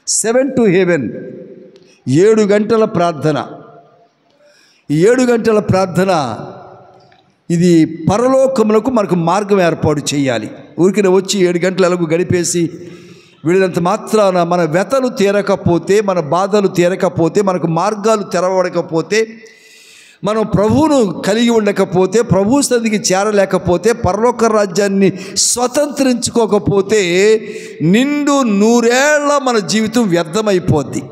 7 to heaven, 7 గంటల ప్రార్థన. ఈ 7 గంటల ప్రార్థన ఇది పరలోకములకు మనకు మార్గం ఏర్పాటు చేయాలి. ఊరికిన వచ్చి 7 గంటలు ఎలాగో గడిపేసి వీళ్ళంత మాత్రాన మన వ్యతలు తీరకపోతే, మన బాధలు తీరకపోతే, మనకు మార్గాలు తెరవడకపోతే, మనం ప్రభువును కలిగి ఉండకపోతే, ప్రభు సన్నిధికి చేరలేకపోతే, పరలోక రాజ్యాన్ని స్వతంత్రించుకోకపోతే నిండు 100 ఏళ్ల మన జీవితం వ్యర్థమైపోద్ది.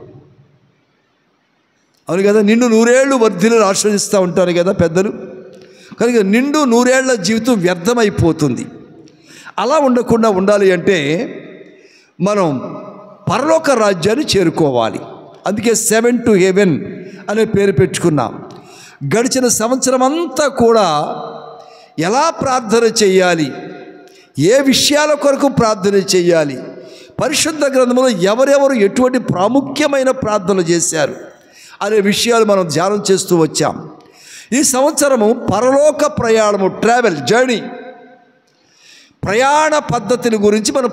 అవును కదా, నిండు 100 ఏళ్ళు వర్ధిల్లును ఆశ్రయిస్తూ ఉంటారు కదా పెద్దలు. కనుక నిండు 100 ఏళ్ల జీవితం వ్యర్థమైపోతుంది. అలా ఉండకుండా ఉండాలి అంటే మనం పరలోక రాజ్యాన్ని చేరుకోవాలి. అందుకే 7 to heaven అనే పేరు పెట్టుకున్నాం. గడిచిన సంవత్సరం అంతా కూడా ఎలా ప్రార్థన చేయాలి, ఏ విషయాల కొరకు ప్రార్థన చేయాలి, పరిశుద్ధ గ్రంథంలో ఎవరెవరు ఎటువంటి ప్రాముఖ్యమైన ప్రార్థనలు చేశారు అనే విషయాలు మనం ధ్యానం చేస్తూ వచ్చాం. ఈ సంవత్సరము పరలోక ప్రయాణము, ట్రావెల్ జర్నీ, ప్రయాణ పద్ధతిని గురించి మనం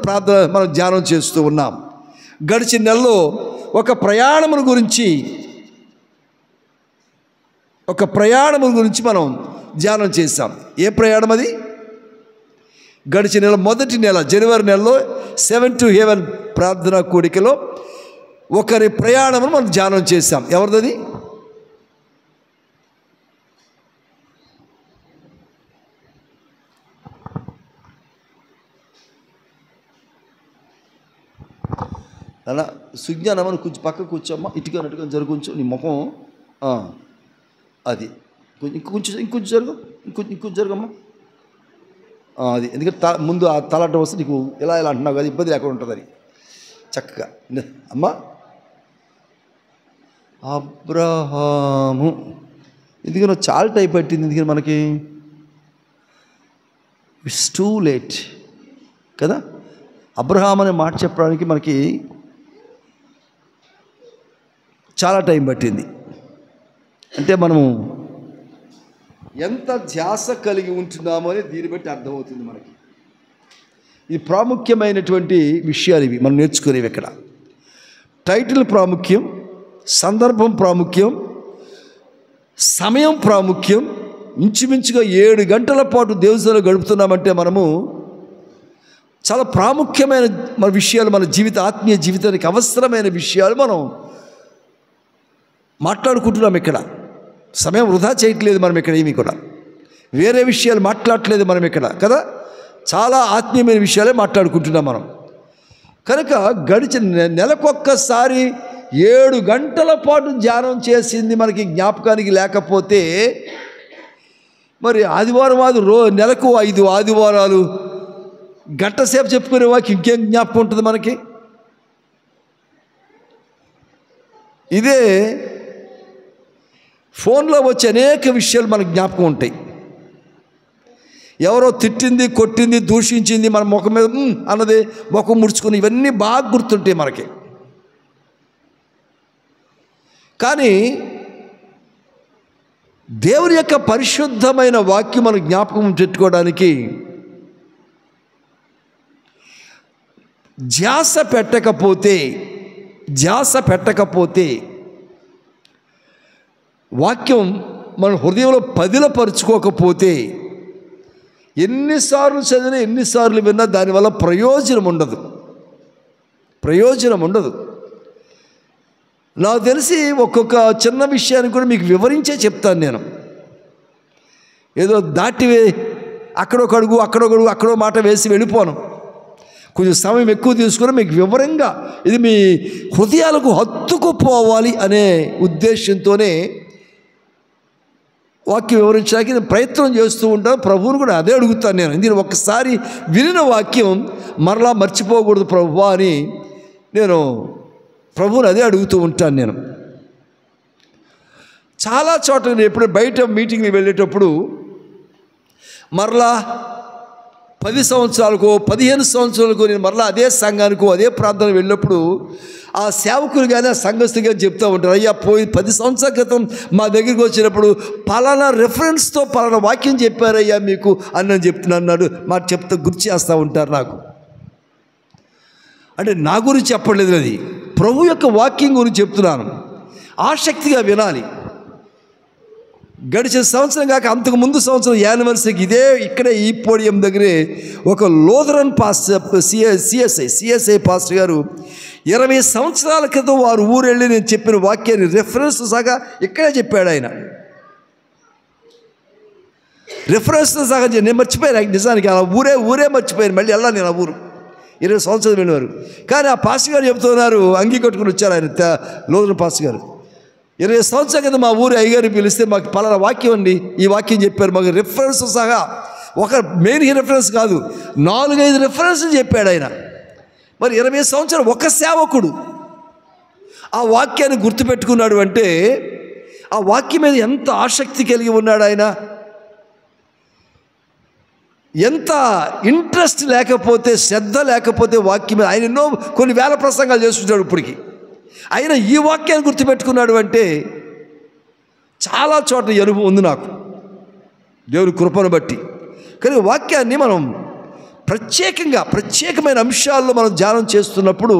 ధ్యానం చేస్తూ ఉన్నాం. గడిచిన నెలలో ఒక ప్రయాణమును గురించి మనం ధ్యానం చేశాం. ఏ ప్రయాణం అది? గడిచిన నెల మొదటి నెల జనవరి నెలలో 7 to heaven ప్రార్థనా కూడికలో ఒకరి ప్రయాణమును మనం ధ్యానం చేశాం. ఎవరిది? అలా సుజ్ఞానమని కొంచెం పక్క కూర్చోమ్మా, ఇటుగా నటుగా జరుగుంచు, నీ ముఖం అది ఇంకొంచెం జరగమ్మా. అది ఎందుకంటే ముందు ఆ తలాటం వస్తే నీకు ఎలా అంటున్నావు కదా, ఇబ్బంది లేకుండా ఉంటుంది. అది చక్కగా అమ్మా. అబ్రహాము ఎందుకని చాలా టైప్ పట్టింది, ఎందుకని మనకి ఇట్స్ టూ లేట్ కదా. అబ్రహాం అనే మాట చెప్పడానికి మనకి చాలా టైం పట్టింది. అంటే మనము ఎంత ధ్యాస కలిగి ఉంటున్నామో అని దీన్ని బట్టి అర్థమవుతుంది మనకి. ఇది ప్రాముఖ్యమైనటువంటి విషయాలు ఇవి మనం నేర్చుకునేవి. ఇక్కడ టైటిల్ ప్రాముఖ్యం, సందర్భం ప్రాముఖ్యం, సమయం ప్రాముఖ్యం. ఇంచుమించుగా 7 గంటల పాటు దేవునిలో గడుపుతున్నామంటే మనము చాలా ప్రాముఖ్యమైన మన విషయాలు, మన ఆత్మీయ జీవితానికి అవసరమైన విషయాలు మనం మాట్లాడుకుంటున్నాం. ఇక్కడ సమయం వృధా చేయట్లేదు మనం. ఇక్కడ ఏమీ కూడా వేరే విషయాలు మాట్లాడట్లేదు మనం ఇక్కడ కదా. చాలా ఆత్మీయమైన విషయాలే మాట్లాడుకుంటున్నాం మనం. కనుక గడిచిన నెలకొక్కసారి 7 గంటల పాటు ధ్యానం చేసింది మనకి జ్ఞాపకానికి లేకపోతే మరి ఆదివారం నెలకు 5 ఆదివారాలు గంట సేపు చెప్పుకునే వాకి ఇంకేం జ్ఞాపకం ఉంటుంది మనకి? ఇదే ఫోన్లో వచ్చే అనేక విషయాలు మనకు జ్ఞాపకం ఉంటాయి. ఎవరో తిట్టింది, కొట్టింది, దూషించింది, మన ముఖం మీద అన్నది ముఖం ముడుచుకుని ఇవన్నీ బాగా గుర్తుంటాయి మనకి. కానీ దేవుని యొక్క పరిశుద్ధమైన వాక్యం మనం జ్ఞాపకం పెట్టుకోవడానికి ధ్యాస పెట్టకపోతే వాక్యం మన హృదయంలో పదిలపరుచుకోకపోతే ఎన్నిసార్లు చదివినా, ఎన్నిసార్లు విన్నా దానివల్ల ప్రయోజనం ఉండదు. నాకు తెలిసి ఒక్కొక్క చిన్న విషయాన్ని కూడా మీకు వివరించే చెప్తాను నేను. ఏదో దాటి అక్కడొక అడుగు అక్కడో మాట వేసి వెళ్ళిపోను. కొంచెం సమయం ఎక్కువ తీసుకుని మీకు వివరంగా ఇది మీ హృదయాలకు హత్తుకుపోవాలి అనే ఉద్దేశంతోనే వాక్యం వివరించడానికి నేను ప్రయత్నం చేస్తూ ఉంటాను. ప్రభువుని కూడా అదే అడుగుతాను నేను. దీన్ని ఒక్కసారి వినిన వాక్యం మరలా మర్చిపోకూడదు ప్రభువా అని నేను ప్రభువుని అదే అడుగుతూ ఉంటాను. నేను చాలా చోట్ల నేను ఎప్పుడు బయట మీటింగ్కి వెళ్ళేటప్పుడు మరలా 10 సంవత్సరాలకో 15 సంవత్సరాలకో నేను మరలా అదే సంఘానికో అదే ప్రార్థన వెళ్ళినప్పుడు ఆ సేవకులు కానీ ఆ సంఘస్థులు కానీ చెప్తూ ఉంటారు, అయ్యా 10 సంవత్సరాల క్రితం మా దగ్గరికి వచ్చినప్పుడు పలానా రెఫరెన్స్తో పలానా వాక్యం చెప్పారయ్యా మీకు అని నేను చెప్తున్నాడు. మాట గుర్తు చేస్తూ ఉంటారు నాకు. అంటే నా గురించి చెప్పలేదు, అది ప్రభు యొక్క వాక్యం గురించి చెప్తున్నాను, ఆసక్తిగా వినాలి. గడిచిన సంవత్సరం కాక అంతకు ముందు సంవత్సరం యానివర్సరీకి ఇక్కడే ఈ పోడియం దగ్గరే ఒక లోథరన్ పాస్టర్ సిఎస్ఐ పాస్టర్ గారు 20 సంవత్సరాల క్రితం వారు ఊరు వెళ్ళి నేను చెప్పిన వాక్యాన్ని రెఫరెన్స్ సగా ఇక్కడే చెప్పాడు ఆయన. రెఫరెన్స్ సగా నేను మర్చిపోయాను నిజానికి, అలా ఊరే మర్చిపోయాను. మళ్ళీ వెళ్ళాను నేను ఆ ఊరు 20 సంవత్సరాలు వెళ్ళినారు. కానీ ఆ పాస్టర్ గారు చెప్తున్నారు, అంగీ కట్టుకుని వచ్చారు ఆయన లోథరన్ పాస్టర్ గారు. 20 సంవత్సరాల కింద మా ఊరి అయ్యగారిని పిలిస్తే మాకు పలానా వాక్యం అండి, ఈ వాక్యం చెప్పారు. మాకు రెఫరెన్స్ సహా ఒక మెయిన్ రెఫరెన్స్ కాదు, 4-5 రెఫరెన్స్ చెప్పాడు ఆయన. మరి 20 సంవత్సరాలు ఒక సేవకుడు ఆ వాక్యాన్ని గుర్తుపెట్టుకున్నాడు అంటే ఆ వాక్యం మీద ఎంత ఆసక్తి కలిగి ఉన్నాడు ఆయన, ఎంత ఇంట్రెస్ట్ లేకపోతే, శ్రద్ధ లేకపోతే వాక్యం మీద ఆయన ఎన్నో కొన్ని వేల ప్రసంగాలు చేస్తుంటాడు ఇప్పటికి. ఆయన ఈ వాక్యాన్ని గుర్తుపెట్టుకున్నాడు అంటే చాలా చోట్ల అనుభవం ఉంది నాకు దేవుని కృపను బట్టి. కానీ వాక్యాన్ని మనం ప్రత్యేకమైన అంశాల్లో మనం ధ్యానం చేస్తున్నప్పుడు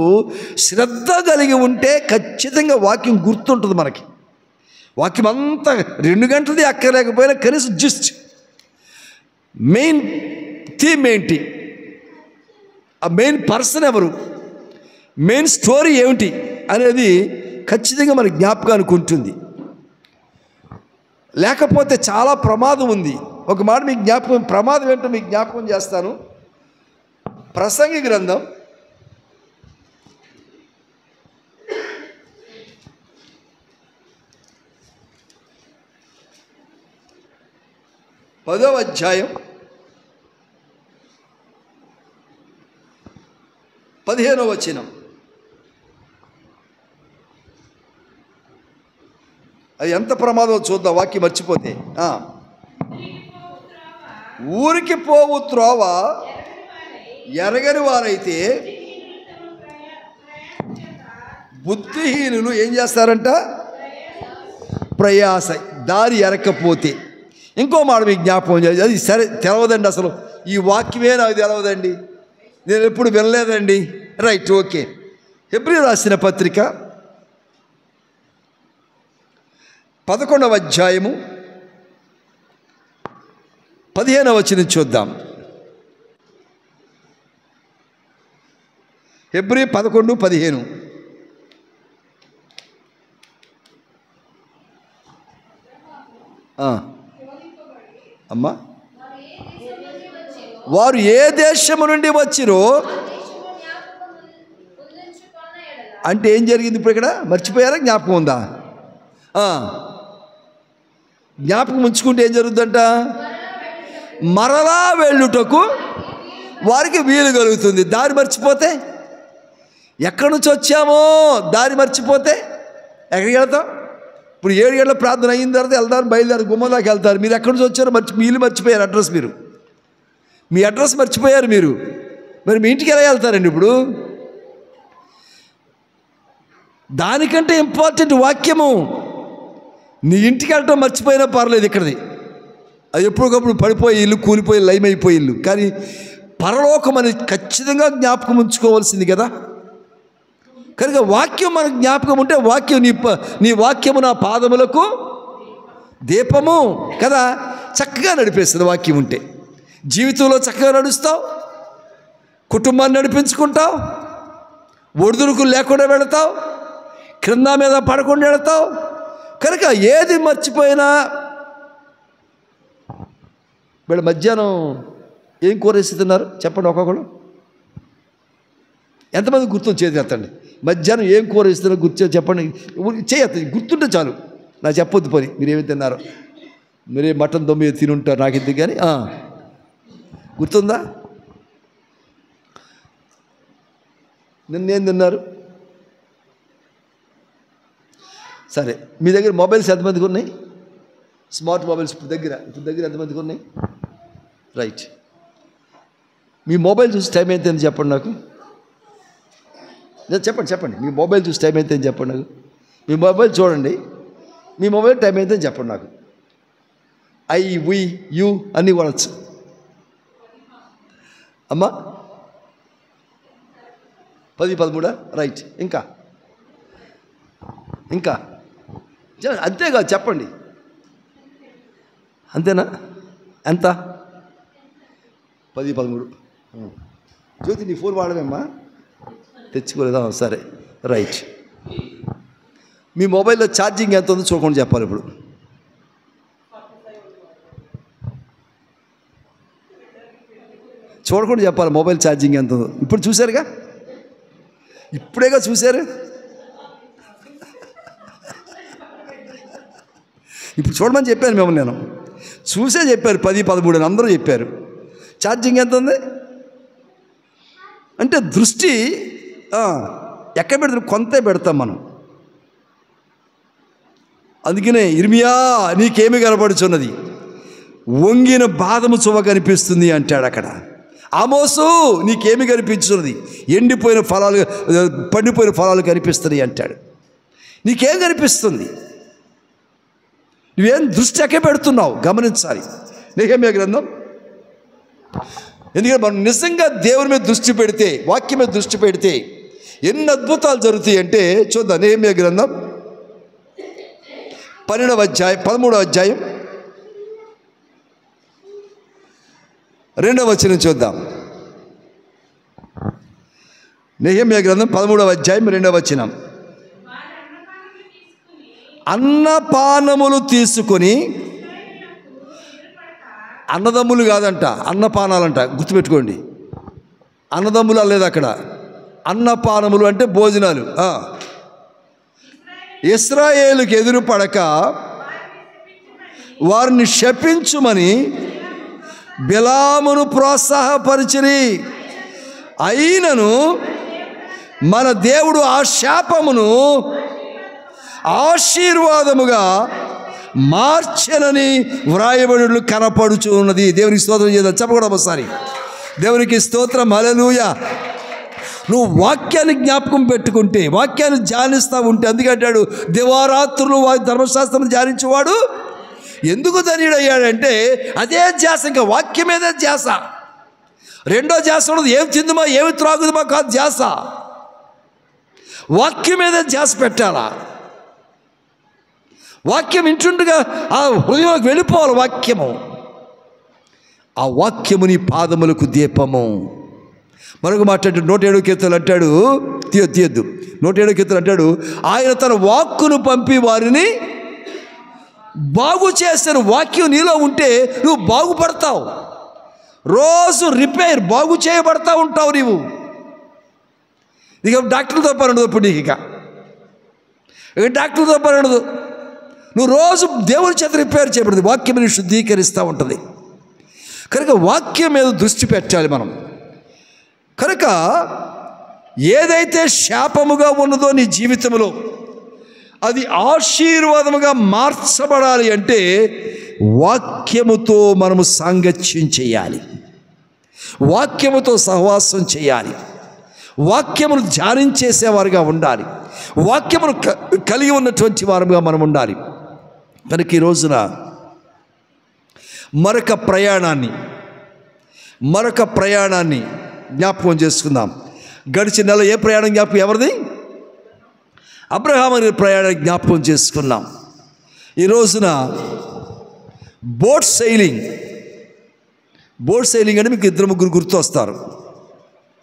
శ్రద్ధ కలిగి ఉంటే ఖచ్చితంగా వాక్యం గుర్తుంటుంది మనకి. వాక్యం అంతా 2 గంటలది అక్కర్లేకపోయినా కనీసం జస్ట్ మెయిన్ థీమ్ ఏంటి, ఆ మెయిన్ పర్సన్ ఎవరు, మెయిన్ స్టోరీ ఏమిటి అనేది ఖచ్చితంగా మన జ్ఞాపకానికి ఉంటుంది. లేకపోతే చాలా ప్రమాదం ఉంది. ఒక మాట మీకు ప్రమాదం ఏంటో మీకు జ్ఞాపకం చేస్తాను. ప్రసంగి గ్రంథం 10వ అధ్యాయం 15వ వచనం. అది ఎంత ప్రమాదం చూద్దాం వాక్యం మర్చిపోతే. ఊరికి పోవు త్రోవ ఎరగని వారైతే బుద్ధిహీనులు ఏం చేస్తారంట, ప్రయాస, దారి ఎరకపోతే. ఇంకో మాట మీకు జ్ఞాపకం చేయాలి, అది సరే తెలవదండి, అసలు ఈ వాక్యమే నాకు తెలవదండి, నేను ఎప్పుడు వినలేదండి. Right, okay. హెబ్రీ రాసిన పత్రిక 11వ అధ్యాయము 15వ వచనం చూద్దాం. హెబ్రీ 11:15. అమ్మా, వారు ఏ దేశము నుండి వచ్చిరో అంటే ఏం జరిగింది ఇప్పుడు ఇక్కడ? మర్చిపోయారా? జ్ఞాపకం ఉందా? జ్ఞాపకం ఉంచుకుంటే ఏం జరుగుతుందంట, మరలా వెళ్ళుటకు వారికి వీలు కలుగుతుంది. దారి మర్చిపోతే, ఎక్కడి నుంచి వచ్చామో దారి మర్చిపోతే ఎక్కడికి వెళ్తాం? ఇప్పుడు 7 గంటల ప్రార్థన అయిన తర్వాత వెళ్తారు, బయలుదేరి గుమ్మం దాకా వెళ్తారు. మీరు ఎక్కడి నుంచి వచ్చారో వీళ్ళు మర్చిపోయారు అడ్రస్, మీ అడ్రస్ మర్చిపోయారు మీరు. మరి మీ ఇంటికి ఎలా వెళ్తారండి ఇప్పుడు? దానికంటే ఇంపార్టెంట్ వాక్యము. నీ ఇంటికి వెళ్ళటం మర్చిపోయినా పర్లేదు, ఇక్కడిది అది ఎప్పటికప్పుడు పడిపోయే ఇల్లు, కూలిపోయి లైమ్ అయిపోయే ఇల్లు. కానీ పరలోకం అనేది ఖచ్చితంగా జ్ఞాపకం ఉంచుకోవాల్సింది కదా. కనుక వాక్యం మనకు జ్ఞాపకం ఉంటే, వాక్యం నీ వాక్యము నా పాదములకు దీపము కదా, చక్కగా నడిపేస్తుంది. వాక్యం ఉంటే జీవితంలో చక్కగా నడుస్తావు, కుటుంబాన్ని నడిపించుకుంటావు, ఒడిదుడుకులు లేకుండా వెళతావు, క్రింద మీద పడకుండా వెళతావు. కనుక ఏది మర్చిపోయినా, వీళ్ళు మధ్యాహ్నం ఏం కూరేసి తిన్నారు చెప్పండి ఒక్కొక్కరు. ఎంతమంది గుర్తు చేతి ఎత్తండి. మధ్యాహ్నం ఏం కూర ఇస్తున్నారో గుర్తు చెప్పండి. చేయత్త గుర్తుంటే చాలు, నాకు చెప్పొద్దు పని మీరేమి తిన్నారో. మీరే మటన్ 9 తిని ఉంటారు, నాకు ఎందుకు కానీ గుర్తుందా? నిన్నేం తిన్నారు? సరే, మీ దగ్గర మొబైల్స్ ఎంతమందికి ఉన్నాయి? స్మార్ట్ మొబైల్స్ ఇప్పుడు దగ్గర ఎంతమందికి ఉన్నాయి? రైట్, మీ మొబైల్ చూసి టైం ఎంత చెప్పండి నాకు. చెప్పండి మీ మొబైల్ చూసి టైం ఎంత చెప్పండి నాకు. మీ మొబైల్ చూడండి, మీ మొబైల్ టైం ఎంత చెప్పండి నాకు. ఐ, వి, యు అన్నీ వాడచ్చు అమ్మా. 10, 13 రైట్. ఇంకా ఇంకా అంతేగా చెప్పండి. అంతేనా? ఎంత? 10, 13. జ్యోతి నీ ఫోన్ వాడమేమ్మా? తెచ్చుకోలేదా? సరే రైట్. మీ మొబైల్లో ఛార్జింగ్ ఎంత ఉందో చూడకుండా చెప్పాలి. ఇప్పుడు చూడకుండా చెప్పాలి మొబైల్ ఛార్జింగ్ ఎంత ఉందో. ఇప్పుడు చూశారుగా, ఇప్పుడేగా చూశారు. ఇప్పుడు చూడమని చెప్పాను మిమ్మల్ని, నేను చూసే చెప్పారు 10, 13 అని అందరూ చెప్పారు. ఛార్జింగ్ ఎంత ఉంది అంటే దృష్టి ఎక్కడ పెడతాం? కొంతే పెడతాం మనం. అందుకనే ఇర్మియా నీకేమి కనపడుచున్నది? వంగిన బాదము చువ్వ కనిపిస్తుంది అంటాడు అక్కడ. ఆమోసు నీకేమి కనిపించున్నది? ఎండిపోయిన ఫలాలు, పండిపోయిన ఫలాలు కనిపిస్తున్నాయి అంటాడు. నీకేం కనిపిస్తుంది? నువ్వేం దృష్టి ఎక్కడ పెడుతున్నావు గమనించాలి. నెహెమ్యా గ్రంథం. ఎందుకంటే మనం నిజంగా దేవుని మీద దృష్టి పెడితే, వాక్యం మీద దృష్టి పెడితే ఎన్ని అద్భుతాలు జరుగుతాయి అంటే చూద్దాం. నెహెమ్యా గ్రంథం 12వ అధ్యాయం 13వ అధ్యాయం 2వ వచనం చూద్దాం. నెహెమ్యా గ్రంథం 13వ అధ్యాయం 2వ వచనం. అన్నపానములు తీసుకొని, అన్నదమ్ములు కాదంట, అన్నపానాలంట. గుర్తుపెట్టుకోండి, అన్నదమ్ములు అనలేదు అక్కడ. అన్నపానములు అంటే భోజనాలు. ఇశ్రాయేలుకి ఎదురు పడక వారిని శపించుమని బిలామును ప్రోత్సాహపరిచిరి. అయినను మన దేవుడు ఆ శాపమును ఆశీర్వాదముగా మార్చనని వ్రాయబడులు కనపడుచు ఉన్నది. దేవునికి స్తోత్రం చేద్దాం. చెప్పకూడదు ఒకసారి. దేవునికి స్తోత్రం. హల్లెలూయా. నువ్వు వాక్యాన్ని జ్ఞాపకం పెట్టుకుంటే, వాక్యాన్ని ధ్యానిస్తూ ఉంటే, అందుకంటాడు దివారాత్రులు ధర్మశాస్త్రం ధ్యానించేవాడు ఎందుకు ధన్యుడయ్యాడంటే అదే ధ్యాస, ఇంకా వాక్యం మీదే ధ్యాస. రెండో ధ్యాస ఉన్నది ఏమి తిందుమా ఏమి త్రాగుదుమా కాదు ధ్యాస. వాక్యం మీదే ధ్యాస పెట్టాలా. వాక్యం ఇంటుండగా ఆ హృదయంలోకి వెళ్ళిపోవాలి వాక్యము. ఆ వాక్యము నీ పాదములకు దీపము. మరొక మాట్లాడు 107 కీర్తనలు అంటాడు, తీయద్దు 107 కీర్తనలు అంటాడు, ఆయన తన వాక్కును పంపి వారిని బాగు చేసిన. వాక్యం నీలో ఉంటే నువ్వు బాగుపడతావు. రోజు బాగు చేయబడతా ఉంటావు నీవు. ఇక డాక్టర్లతో పని ఉండదు. ఇప్పుడు నీకు ఇక డాక్టర్లతో పని ఉండదు. నువ్వు రోజు దేవుని చేత రిపేర్ చేయబడింది. వాక్యం శుద్ధీకరిస్తూ ఉంటుంది. కనుక వాక్యం మీద దృష్టి పెట్టాలి మనం. కనుక ఏదైతే శాపముగా ఉన్నదో నీ జీవితంలో అది ఆశీర్వాదముగా మార్చబడాలి అంటే వాక్యముతో మనము సాంగత్యం చేయాలి, వాక్యముతో సహవాసం చేయాలి, వాక్యమును ధ్యానించేసేవారుగా ఉండాలి, వాక్యమును కలిగి ఉన్నటువంటి వారుగా మనం ఉండాలి. కనుక ఈ రోజున మరొక ప్రయాణాన్ని జ్ఞాపకం చేసుకుందాం. గడిచిన నెల ఏ ప్రయాణం జ్ఞాపకం? ఎవరిది? అబ్రహాము అనే ప్రయాణం జ్ఞాపకం చేసుకున్నాం. ఈ రోజున బోట్ సైలింగ్ అంటే మీకు 2-3 గుర్తు వస్తారు.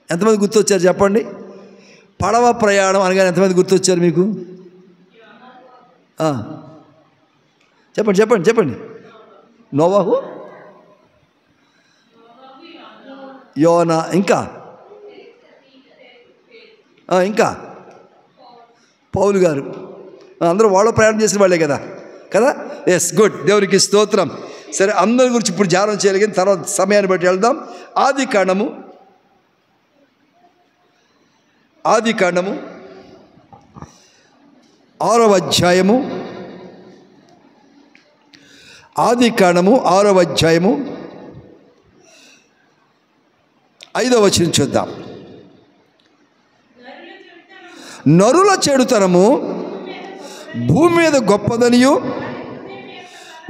ఎంతమంది గుర్తొచ్చారు చెప్పండి? పడవ ప్రయాణం అనగానే ఎంతమంది గుర్తొచ్చారు మీకు? చెప్పండి. నోవాహు, యోనా, ఇంకా పౌలు గారు, అందరూ వాళ్ళు ప్రయాణం చేసిన వాళ్ళే కదా. Yes, good. దేవునికి స్తోత్రం. సరే, అందరి గురించి ఇప్పుడు ధ్యానం చేయాలి, కానీ తర్వాత సమయాన్ని బట్టి వెళ్దాం. ఆది కాండము 6వ అధ్యాయము 5వ వచనం చూద్దాం. నరుల చెడుతనము భూమి మీద గొప్పదనియు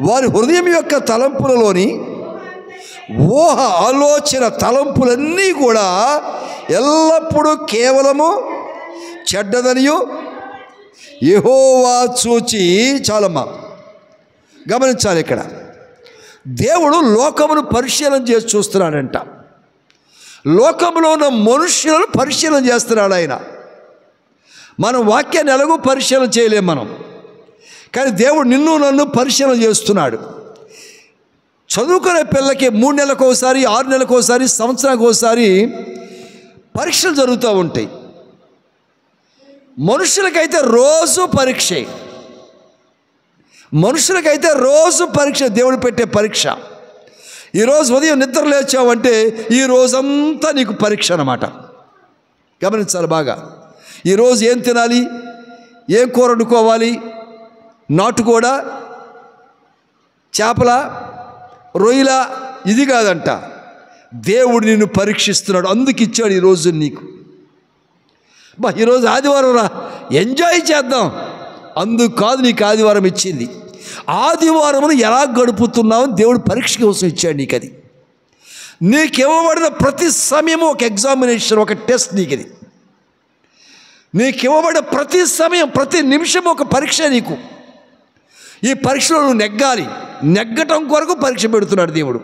వారి హృదయం యొక్క తలంపులలోని ఊహ ఆలోచన తలంపులన్నీ కూడా ఎల్లప్పుడూ కేవలము చెడ్డదనియు యెహోవా చూచి, చాలమ్మా గమనించాలి, ఇక్కడ దేవుడు లోకమును పరిశీలన చేసి చూస్తున్నాడంట. లోకంలో ఉన్న మనుష్యులను పరిశీలన చేస్తున్నాడు ఆయన. మనం వాక్యాన్ని ఎలాగో పరిశీలన చేయలేం మనం, కానీ దేవుడు నిన్ను నన్ను పరిశీలన చేస్తున్నాడు. చదువుకునే పిల్లలకి 3 నెలలకు ఒకసారి, 6 నెలలకు ఒకసారి, సంవత్సరానికి ఒకసారి పరీక్షలు జరుగుతూ ఉంటాయి. మనుషులకైతే రోజు పరీక్షే. మనుషులకైతే రోజు పరీక్ష, దేవుడు పెట్టే పరీక్ష. ఈరోజు ఉదయం నిద్ర లేచావంటే ఈ రోజంతా నీకు పరీక్ష అన్నమాట. గమనించాలి బాగా. ఈరోజు ఏం తినాలి, ఏం కూర వండుకోవాలి, నాటుకోడ, చేపల, రొయ్యల, ఇది కాదంట. దేవుడు నిన్ను పరీక్షిస్తున్నాడు, అందుకు ఇచ్చాడు ఈరోజు నీకు. ఈరోజు ఆదివారం రా, ఎంజాయ్ చేద్దాం, అందుకు కాదు నీకు ఆదివారం ఇచ్చింది. ఆదివారమును ఎలా గడుపుతున్నావు దేవుడు పరీక్ష కోసం ఇచ్చాడు నీకు. అది నీకు ఇవ్వబడిన ప్రతి సమయము ఒక ఎగ్జామినేషన్, ఒక టెస్ట్ నీకు. ఇది నీకు ఇవ్వబడిన ప్రతి సమయం, ప్రతి నిమిషం ఒక పరీక్ష నీకు. ఈ పరీక్షలో నువ్వు నెగ్గాలి. నెగ్గటం కొరకు పరీక్ష పెడుతున్నాడు దేవుడు.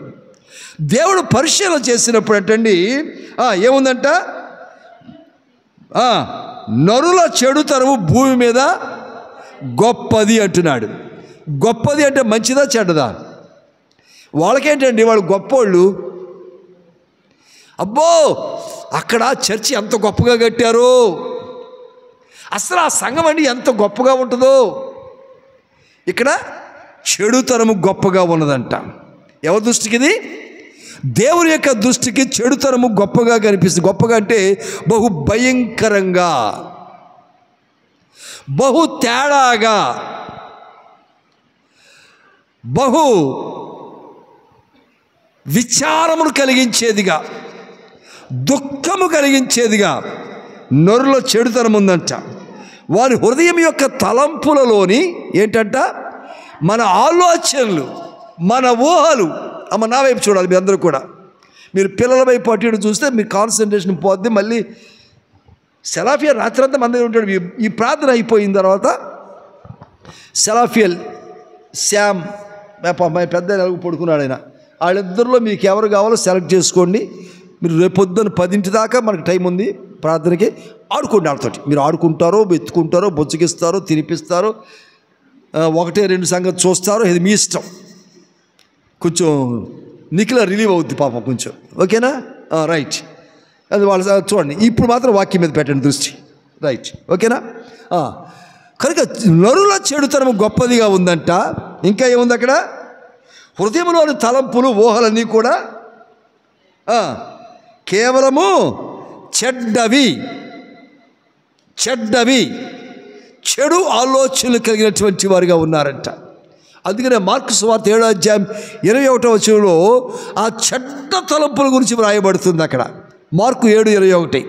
దేవుడు పరిశీలన చేసినప్పుడు అంటండి ఏముందంట, నరుల చెడుతనము భూమి మీద గొప్పది అంటున్నాడు. గొప్పది అంటే మంచిదా చెడ్డదా? వాళ్ళకేంటండి, వాళ్ళు గొప్పోళ్ళు. అబ్బో అక్కడ చర్చి ఎంత గొప్పగా కట్టారో, అసలు ఆ సంఘం అండి ఎంత గొప్పగా ఉంటుందో. ఇక్కడ చెడుతనము గొప్పగా ఉన్నదంట. ఎవరి దృష్టికి ఇది? దేవుని యొక్క దృష్టికి చెడుతనము గొప్పగా కనిపిస్తుంది. గొప్పగా అంటే బహు భయంకరంగా, బహు తేడాగా, బహు విచారమును కలిగించేదిగా, దుఃఖము కలిగించేదిగా నరులో చెడుతనం ఉందంట. వారి హృదయం యొక్క తలంపులలోని ఏంటంట, మన ఆలోచనలు, మన ఊహలు. నా వైపు చూడాలి మీ అందరూ కూడా. మీరు పిల్లల వైపు అటు చూస్తే మీ కాన్సన్ట్రేషన్ పోద్ది. మళ్ళీ సెలాఫియల్ రాత్రంతా మన దగ్గర ఉంటాడు. ఈ ప్రార్థన అయిపోయిన తర్వాత సెలాఫియల్, శ్యామ్, అమ్మాయి పెద్ద నెలకు పడుకున్నాడు ఆయన. వాళ్ళిద్దరిలో మీకు ఎవరు కావాలో సెలెక్ట్ చేసుకోండి. మీరు రేపు పొద్దున్న 10 దాకా మనకు టైం ఉంది ప్రార్థనకి. ఆడుకోండి వాళ్ళతోటి. మీరు ఆడుకుంటారో, ఎత్తుకుంటారో, బొచ్చుకిస్తారో, తినిపిస్తారో, 1-2 సంగతి చూస్తారో, ఇది మీ ఇష్టం. కొంచెం నిఖిల రిలీవ్ అవుద్ది పాపం కొంచెం. ఓకేనా? రైట్. అది వాళ్ళ చూడండి. ఇప్పుడు మాత్రం వాక్యం మీద పెట్టండి దృష్టి. రైట్, ఓకేనా? కనుక నరుల చెడుతనము గొప్పదిగా ఉందంట. ఇంకా ఏముంది అక్కడ? హృదయంలోని తలంపులు, ఊహలన్నీ కూడా కేవలము చెడ్డవి, చెడు ఆలోచనలు కలిగినటువంటి వారిగా ఉన్నారంట. అందుకనే మార్కు సువార్త 7వ అధ్యాయం 21వ వచనంలో ఆ చెడ్డ తలంపుల గురించి వ్రాయబడుతుంది అక్కడ. మార్కు 7:21.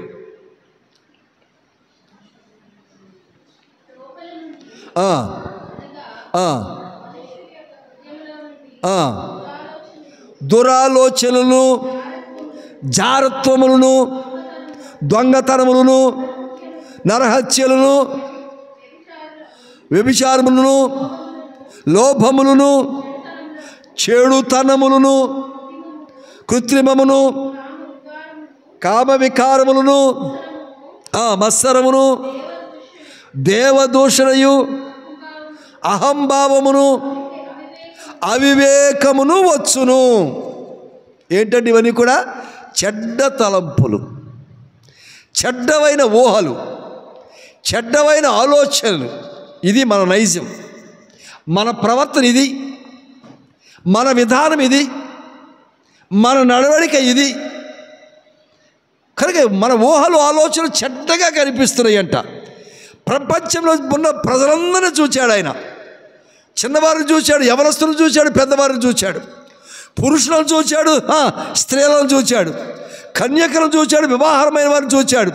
దురాలోచనలను, జారత్వములను, దొంగతనములను, నరహత్యలను, వ్యభిచారములను, లోభములను, చెడుతనములను, కృత్రిమమును, కామ వికారములను, మత్సరమును, దేవదూషణయు, అహంభావమును, అవివేకమును వచ్చును. ఏంటంటే ఇవన్నీ కూడా చెడ్డ తలంపులు, చెడ్డవైన ఊహలు, చెడ్డవైన ఆలోచనలు. ఇది మన నైజం, మన ప్రవర్తన ఇది, మన విధానం ఇది, మన నడవడిక ఇది. కనుక మన ఊహలు, ఆలోచనలు చెడ్డగా కనిపిస్తున్నాయి అంట. ప్రపంచంలో ఉన్న ప్రజలందరినీ చూచాడు ఆయన. చిన్నవారిని చూచాడు, యవనస్తులను చూచాడు, పెద్దవారిని చూచాడు, పురుషులను చూచాడు, స్త్రీలను చూచాడు, కన్యకలను చూచాడు, వివాహమైన వారిని చూచాడు,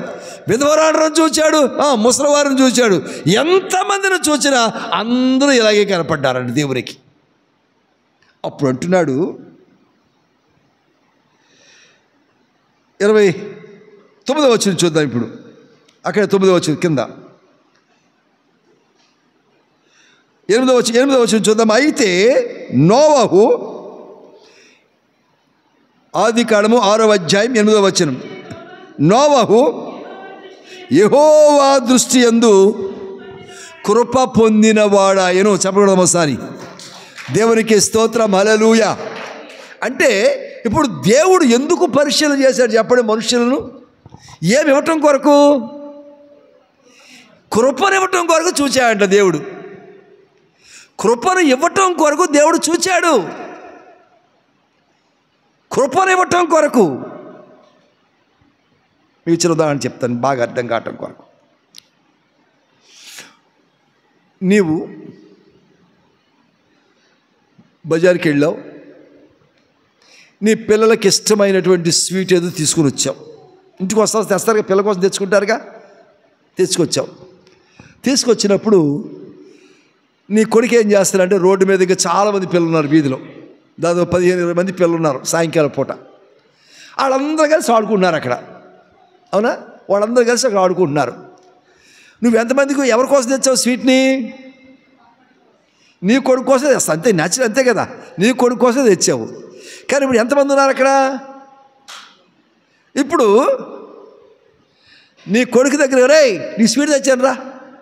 విధవరాలను చూచాడు, ముసలివారిని చూచాడు. ఎంతమందిని చూసినా అందరూ ఇలాగే కనపడ్డారండి దేవునికి. అప్పుడు అంటున్నాడు 29వ వచనం చూద్దాం ఇప్పుడు. అక్కడ 9వ వచనం కింద ఎనిమిదవ వచనం చూద్దాం. అయితే నోవహు, ఆదికాండము 6వ అధ్యాయం 8వ వచనం. నోవహు యెహోవా దృష్టి యందు కృప పొందినవాడాయను. చెప్పకూడదు ఒకసారి. దేవునికి స్తోత్రం, హల్లెలూయా. అంటే ఇప్పుడు దేవుడు ఎందుకు పరిశీలన చేశాడు చెప్పండి మనుషులను? ఏమి ఇవ్వటం కొరకు? కృపనివ్వటం కొరకు చూచాడంట దేవుడు. కృపను ఇవ్వటం కొరకు దేవుడు చూచాడు. కృపనివ్వటం కొరకు. మీకు చిన్న ఉదాహరణ చెప్తాను బాగా అర్థం కావటం కొరకు. నీవు బజార్కి వెళ్ళావు, నీ పిల్లలకి ఇష్టమైనటువంటి స్వీట్ ఏదో తీసుకుని వచ్చావు. ఇంటికి వస్తారు, తెస్తారుగా, పిల్లల కోసం తెచ్చుకుంటారుగా. తీసుకొచ్చినప్పుడు నీ కొడుకు ఏం చేస్తాడంటే, రోడ్డు మీద ఇంకా చాలామంది పిల్లలు ఉన్నారు వీధిలో, దాదాపు 15-20 మంది పిల్లలు ఉన్నారు సాయంకాలం పూట. వాళ్ళందరూ కలిసి ఆడుకుంటున్నారు అక్కడ. అవునా? వాళ్ళందరూ కలిసి అక్కడ ఆడుకుంటున్నారు. నువ్వు ఎంతమందికి ఎవరి కోసం తెచ్చావు స్వీట్ని? నీ కొడుకు కోసం తెస్తావు, అంతే, నచ్చిన అంతే కదా, నీ కొడుకు కోసం తెచ్చావు. కానీ ఇప్పుడు ఎంతమంది ఉన్నారు అక్కడ? ఇప్పుడు నీ కొడుకు దగ్గర రే నీ స్వీట్ తెచ్చాను రా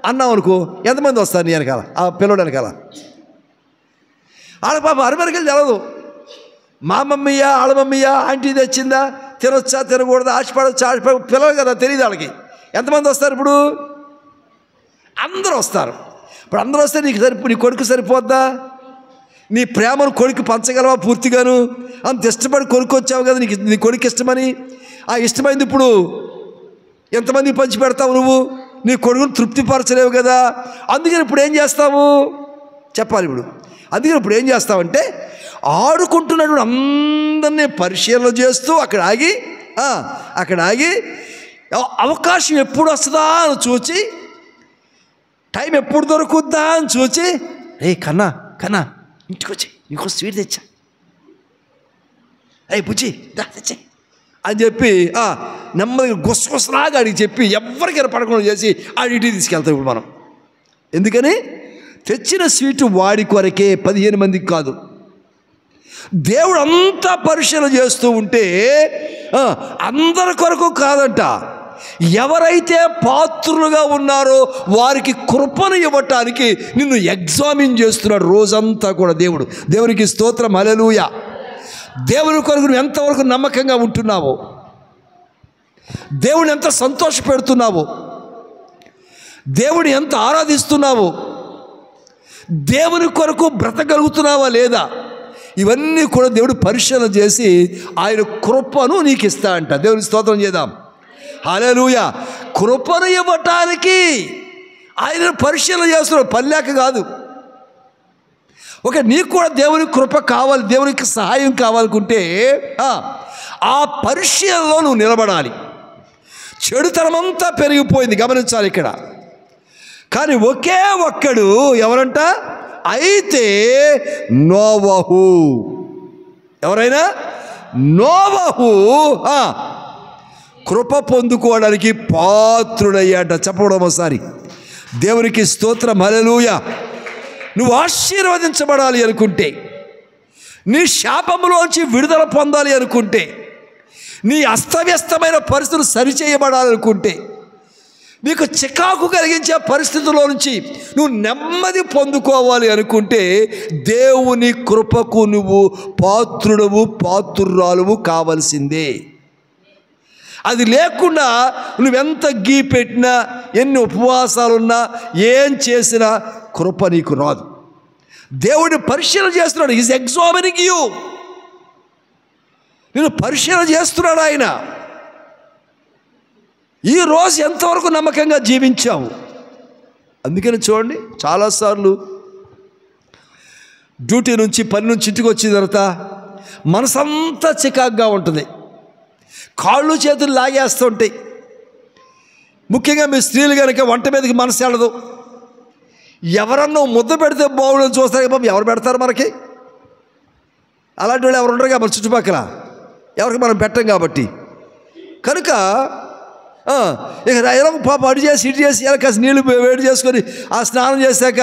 అన్నావు అనుకో, ఎంతమంది వస్తారు నీ వెనకాల, ఆ పిల్లడు వెనకాల? వాళ్ళ పాప అరమరికలు తెలదు. మా మమ్మీయా వాళ్ళ మమ్మీయా ఆంటీ తెచ్చిందా, తినొచ్చా తినకూడదా, ఆశపడొచ్చా పిల్లలు కదా, తెలియదు వాళ్ళకి. ఎంతమంది వస్తారు ఇప్పుడు? అందరూ వస్తారు. ఇప్పుడు అందరూ వస్తే నీ కొడుకు సరిపోద్దా? నీ ప్రేమను కొడుకు పంచగలవా పూర్తిగాను? అంత ఇష్టపడి కొడుకు వచ్చావు కదా, నీ కొడుకు ఇష్టమని. ఆ ఇష్టమైంది ఇప్పుడు ఎంతమందికి పంచి పెడతావు నువ్వు? నీ కొడుకును తృప్తిపరచలేవు కదా. అందుకని ఇప్పుడు ఏం చేస్తావు చెప్పాలి ఇప్పుడు. అందుకని ఇప్పుడు ఏం చేస్తావంటే, ఆడుకుంటున్నప్పుడు అందరినీ పరిశీలన చేస్తూ అక్కడ ఆగి అవకాశం ఎప్పుడు వస్తుందా అని చూచి, టైం ఎప్పుడు దొరుకుద్దా అని చూచి, రే కన్నా ఇంటికి వచ్చి నీకు స్వీట్ తెచ్చా, అయ్యి బుజ్జి తెచ్చా అని చెప్పి నెమ్మదిగా గుసగుసలాగా అడిగి చెప్పి ఎవరికైనా పడకుండా చేసి ఇంటికి తీసుకెళ్తాం ఇప్పుడు మనం. ఎందుకని? తెచ్చిన స్వీటు వాడి కొరకే, 15 మందికి కాదు. దేవుడు అంతా పరిశీలన చేస్తూ ఉంటే అందరి కొరకు కాదంట, ఎవరైతే పాత్రులుగా ఉన్నారో వారికి కృపను ఇవ్వటానికి నిన్ను ఎగ్జామిన్ చేస్తున్నాడు రోజంతా కూడా దేవుడు. దేవునికి స్తోత్రం, హల్లెలూయా. దేవుని కొరకు నువ్వు ఎంతవరకు నమ్మకంగా ఉంటున్నావో, దేవుని ఎంత సంతోష పెడుతున్నావో, దేవుని ఎంత ఆరాధిస్తున్నావో, దేవుని కొరకు బ్రతకగలుగుతున్నావా లేదా, ఇవన్నీ కూడా దేవుడు పరిశీలన చేసి ఆయన కృపను నీకు ఇస్తా అంట. దేవుని స్తోత్రం చేద్దాం, హల్లెలూయా. కృపను ఇవ్వటానికి ఆయన పరిశీలన చేస్తున్నాడు, పల్లేక కాదు. నీకు కూడా దేవుని కృప కావాలి, దేవునికి సహాయం కావాలనుకుంటే ఆ పరిశీలనలో నువ్వు నిలబడాలి. చెడుతనమంతా పెరిగిపోయింది, గమనించాలి ఇక్కడ. కానీ ఒకే ఒక్కడు ఎవరంట? అయితే నోవహు. ఎవరైనా? నోవహు కృప పొందుకోవడానికి పాత్రుడయ్యాట. చెప్పడం ఒకసారి. దేవునికి స్తోత్రం, హల్లెలూయా. నువ్వు ఆశీర్వదించబడాలి అనుకుంటే, నీ శాపములోంచి విడుదల పొందాలి అనుకుంటే, నీ అస్తవ్యస్తమైన పరిస్థితులు సరిచేయబడాలనుకుంటే, నీకు చికాకు కలిగించే పరిస్థితుల్లో నుంచి నువ్వు నెమ్మది పొందుకోవాలి అనుకుంటే, దేవుని కృపకు నువ్వు పాత్రుడవు పాత్రురాలువు కావలసిందే. అది లేకుండా నువ్వెంత గీ పెట్టినా, ఎన్ని ఉపవాసాలున్నా, ఏం చేసినా కృప నీకు రాదు. దేవుడిని పరిశీలన చేస్తున్నాడు. Is examining you. నేను పరిశీలన చేస్తున్నాడు ఆయన. ఈరోజు ఎంతవరకు నమ్మకంగా జీవించావు? అందుకని చూడండి, చాలాసార్లు డ్యూటీ నుంచి, పని నుంచి ఇంటికి వచ్చిన తర్వాత మనసంతా చికాకుగా ఉంటుంది, కాళ్ళు చేతులు లాగేస్తుంటాయి. ముఖ్యంగా మీ స్త్రీలు కనుక వంట మీదకి మనసు వెళ్ళదు. ఎవరన్నా ముద్ద పెడితే బాగుండని చూస్తారు కదా, ఎవరు పెడతారు మనకి? అలాంటి వాళ్ళు ఎవరు ఉండరు కాబట్టి చుట్టుపక్కల, ఎవరికి మనం పెట్టం కాబట్టి. కనుక ఇక ఎలా పాప అడి చేసి ఇటు చేసి ఎలా కాస్త నీళ్ళు వేడి చేసుకొని ఆ స్నానం చేశాక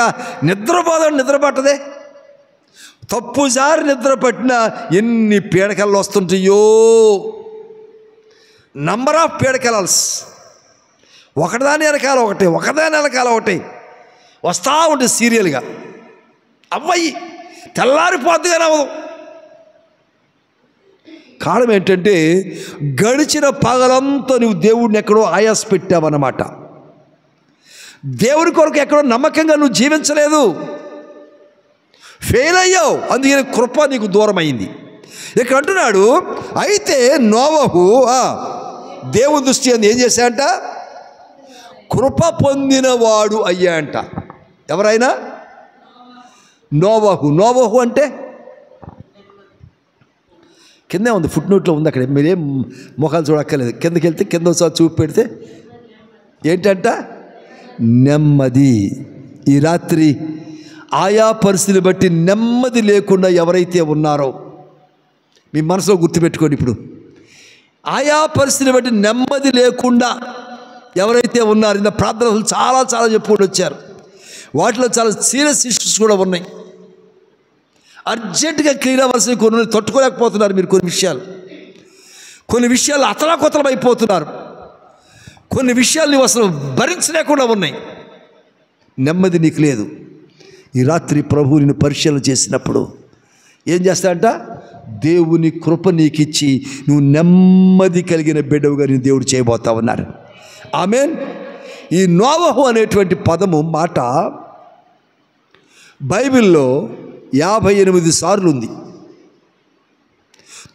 నిద్రపోదాం, నిద్ర పట్టదే. తప్పుసారి నిద్ర పట్టినా ఎన్ని పీడకలు వస్తుంటాయో, నంబర్ ఆఫ్ పీడకలల్స్, ఒకటిదాని వెనకాల ఒకటి వస్తూ ఉంటుంది సీరియల్గా. అవ్వయి తెల్లారిపోద్దుగానే అవ్వదు. కారణం ఏంటంటే గడిచిన పగలంతా నువ్వు దేవుడిని ఎక్కడో ఆయాస పెట్టావన్నమాట. దేవుడి కొరకు ఎక్కడో నమ్మకంగా నువ్వు జీవించలేదు, ఫెయిల్ అయ్యావు. అందుకని కృప నీకు దూరం అయింది. ఇక్కడ అంటున్నాడు, అయితే నోవహు దేవుని దృష్టి అందు ఏం చేశాడంట? కృప పొందినవాడు అయ్యా అంట. ఎవరైనా? నోవహు అంటే కిందే ఉంది, ఫుట్ నోట్లో ఉంది. అక్కడ మీరేం ముఖాలు చూడక్కర్లేదు. కిందకి వెళ్తే కింద ఒకసారి చూపు పెడితే ఏంటంట? నెమ్మది. ఈ రాత్రి ఆయా పరిస్థితిని బట్టి నెమ్మది లేకుండా ఎవరైతే ఉన్నారో మీ మనసులో గుర్తుపెట్టుకోండి. ఇప్పుడు ఆయా పరిస్థితిని బట్టి నెమ్మది లేకుండా ఎవరైతే ఉన్నారు, ఇంత ప్రార్థనలు చాలా చెప్పుకుంటూ వచ్చారు. వాటిలో చాలా సీరియస్ ఇష్యూస్ కూడా ఉన్నాయి. అర్జెంటుగా క్లియర్ అవ్వాల్సిన కొన్ని తట్టుకోలేకపోతున్నారు మీరు. కొన్ని విషయాలు అతలాకుతలం అయిపోతున్నారు. కొన్ని విషయాలు నీవు అసలు భరించలేకుండా ఉన్నాయి. నెమ్మది నీకు లేదు. ఈ రాత్రి ప్రభువు నిన్ను పరిశీలన చేసినప్పుడు ఏం చేస్తాడంట? దేవుని కృప నీకు ఇచ్చి నువ్వు నెమ్మది కలిగిన బిడ్డవుగా నేను దేవుడు చేయబోతా ఉన్నారు. ఆమేన్. ఈ నోవహు అనేటువంటి పదము మాట బైబిల్లో 58 సార్లు ఉంది.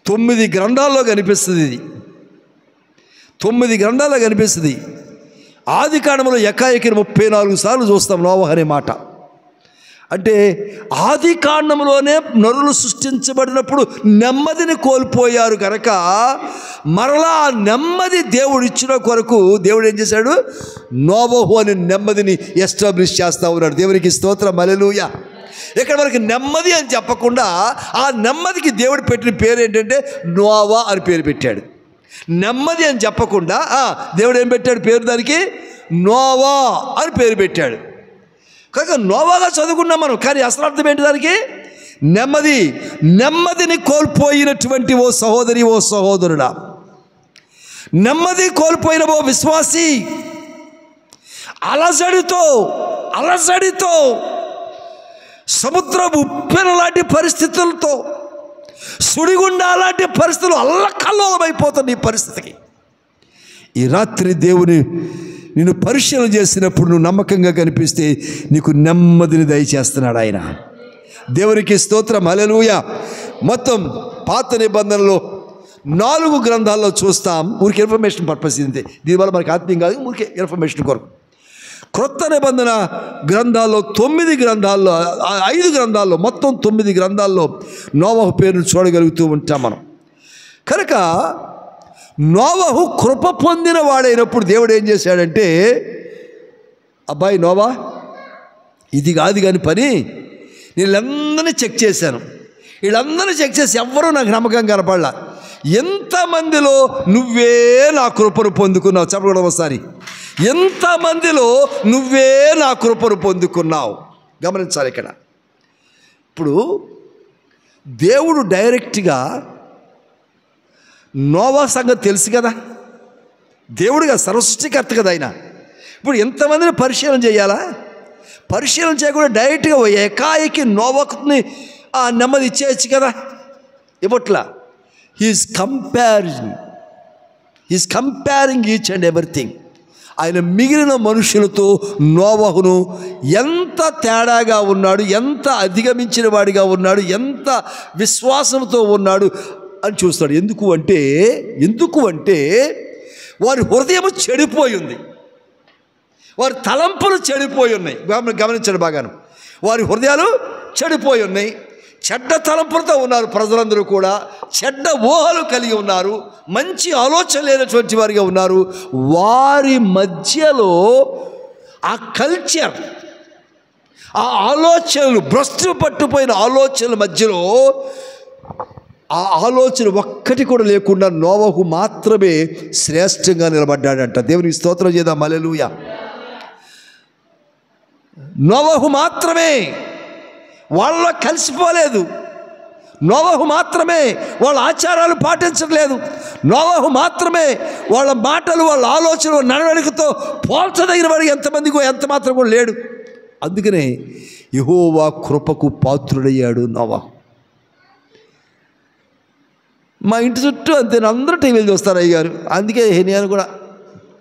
9 గ్రంథాల్లో కనిపిస్తుంది. ఇది 9 గ్రంథాల్లో కనిపిస్తుంది. ఆది కాండములో ఎకాయకిని 34 సార్లు చూస్తాం నోవహు అనే మాట. అంటే ఆది కాండములోనే నరులు సృష్టించబడినప్పుడు నెమ్మదిని కోల్పోయారు కనుక మరలా ఆ నెమ్మది దేవుడు ఇచ్చిన కొరకు దేవుడు ఏం చేశాడు? నోవహు అనే నెమ్మదిని ఎస్టాబ్లిష్ చేస్తూ ఉన్నాడు. దేవునికి స్తోత్రం, హల్లెలూయా. ఇక్కడ మనకి నెమ్మది అని చెప్పకుండా ఆ నెమ్మదికి దేవుడు పెట్టిన పేరు ఏంటంటే నోవా అని పేరు పెట్టాడు. నెమ్మది అని చెప్పకుండా దేవుడు ఏం పెట్టాడు పేరు? దానికి నోవా అని పేరు పెట్టాడు. కనుక నోవాగా చదువుకున్నాం మనం, కానీ అసలు అర్థం ఏంటి దానికి? నెమ్మదిని కోల్పోయినటువంటి ఓ సహోదరి, ఓ సహోదరుడా, నెమ్మది కోల్పోయిన ఓ విశ్వాసి, అలజడితో సముద్రపు ఉప్పెన లాంటి పరిస్థితులతో, సుడిగుండా లాంటి పరిస్థితులు అల్లకల్లోలమైపోతుంది. ఈ పరిస్థితికి ఈ రాత్రి దేవుని నిన్ను పరిశీలన చేసినప్పుడు నువ్వు నమ్మకంగా కనిపిస్తే నీకు నెమ్మదిని దయచేస్తున్నాడు ఆయన. దేవునికి స్తోత్రం, హల్లెలూయా. మొత్తం పాత నిబంధనలో 4 గ్రంథాల్లో చూస్తాం. ఊరికి ఇన్ఫర్మేషన్ పర్పస్ ఇది, దీనివల్ల మనకి ఆత్మీయం కాదు, ఊరికే ఇన్ఫర్మేషన్ కొరకు. క్రొత్త నిబంధన గ్రంథాల్లో 9 గ్రంథాల్లో 5 గ్రంథాల్లో మొత్తం 9 గ్రంథాల్లో నోవహు పేరును చూడగలుగుతూ ఉంటాం మనం. కనుక నోవహు కృప పొందిన వాడైనప్పుడు దేవుడు ఏం చేశాడంటే, అబ్బాయి నోవా, ఇది కాదు కానీ పని, వీళ్ళందరినీ చెక్ చేశాను. వీళ్ళందరినీ చెక్ చేసి ఎవ్వరూ నాకు నమ్మకం కనపడలా. ఎంతమందిలో నువ్వే నా కృపను పొందుకున్నావు? చెప్పడం ఒకసారి. ఎంతమందిలో నువ్వే నా కృపను పొందుకున్నావు? గమనించాలి. ఇక్కడ ఇప్పుడు దేవుడు డైరెక్ట్గా నోవా సంగతి తెలుసు కదా, దేవుడుగా సర్వసృష్టికర్త కదా ఆయన. ఇప్పుడు ఎంతమందిని పరిశీలన చేయాలా? పరిశీలన చేయకుండా డైరెక్ట్గా ఏకాయికి నోవాకుని ఆ నెమ్మది ఇచ్చేయచ్చు కదా, ఇవ్వట్లా. He's comparing each and everything. ఆయన మిగిలిన మనుషులతో నోవహును ఎంత తేడాగా ఉన్నాడు, ఎంత అధిగమించిన వాడిగా ఉన్నాడు, ఎంత విశ్వాసంతో ఉన్నాడు అని చూస్తాడు. ఎందుకు అంటే వారి హృదయం చెడిపోయి ఉంది, వారి తలంపులు చెడిపోయి ఉన్నాయి. గమనించండి బాగాను. వారి హృదయాలు చెడిపోయి ఉన్నాయి. చెడ్డ తలంపులతో ఉన్నారు ప్రజలందరూ కూడా. చెడ్డ ఊహలు కలిగి ఉన్నారు. మంచి ఆలోచన లేనటువంటి వారిగా ఉన్నారు. వారి మధ్యలో ఆ కల్చర్, ఆ ఆలోచనలు, భ్రష్టు పట్టుపోయిన ఆలోచనల మధ్యలో ఆ ఆలోచన ఒక్కటి కూడా లేకుండా నోవహు మాత్రమే శ్రేష్టంగా నిలబడ్డాడంట. దేవునికి స్తోత్రం చేద్దాం. హల్లెలూయా. నోవహు మాత్రమే వాళ్ళలో కలిసిపోలేదు. నోవహు మాత్రమే వాళ్ళ ఆచారాలు పాటించట్లేదు. నోవహు మాత్రమే వాళ్ళ మాటలు, వాళ్ళ ఆలోచనలు, నడవడికతో పోల్చదగిన వాడికి ఎంత మాత్రం కూడా లేడు. అందుకనే యెహోవా కృపకు పాత్రుడయ్యాడు నోవహు. మా ఇంటి చుట్టూ అంతే, అందరూ టీవీలు చూస్తారు అయ్యారు. అందుకే నేను కూడా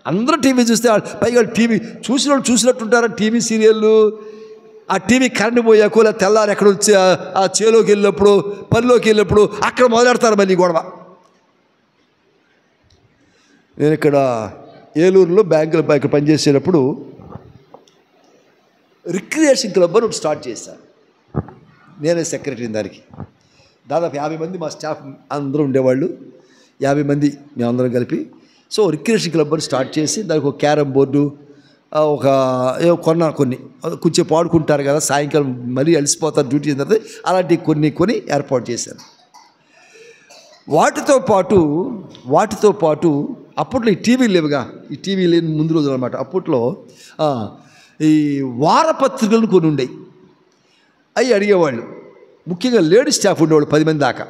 అందరూ టీవీ చూస్తే, పైగా టీవీ చూసిన వాళ్ళు చూసినట్టుంటారా టీవీ సీరియళ్ళు. ఆ టీవీ కరెంట్ పోయాకో లేదా తెల్లారి ఎక్కడ వచ్చి ఆ చేలోకి వెళ్ళినప్పుడు, పనిలోకి వెళ్ళినప్పుడు అక్కడ మొదలెడతారు మళ్ళీ గొడవ. నేను ఇక్కడ ఏలూరులో బ్యాంకులో పనిచేసేటప్పుడు రిక్రియేషన్ క్లబ్ అని ఒకటి స్టార్ట్ చేశాను. నేనే సెక్రటరీని దానికి. దాదాపు 50 మంది మా స్టాఫ్ అందరూ ఉండేవాళ్ళు. 50 మంది మేమందరం కలిపి సో రిక్రియేషన్ క్లబ్ అని స్టార్ట్ చేసి దానికి ఒక క్యారమ్ బోర్డు, ఒక కొన్ని కొంచెం ఆడుకుంటారు కదా, సాయంకాలం మరీ అలసిపోతారు డ్యూటీ అయిన తర్వాత, అలాంటివి కొన్ని ఏర్పాటు చేశాను. వాటితో పాటు అప్పట్లో ఈ టీవీలు లేవుగా, ఈ టీవీ లేని ముందు రోజులు అనమాట. అప్పట్లో ఈ వారపత్రికలను కొన్ని ఉండేవి. అవి అడిగేవాళ్ళు. ముఖ్యంగా లేడీస్ స్టాఫ్ ఉండేవాళ్ళు 10 మంది దాకా.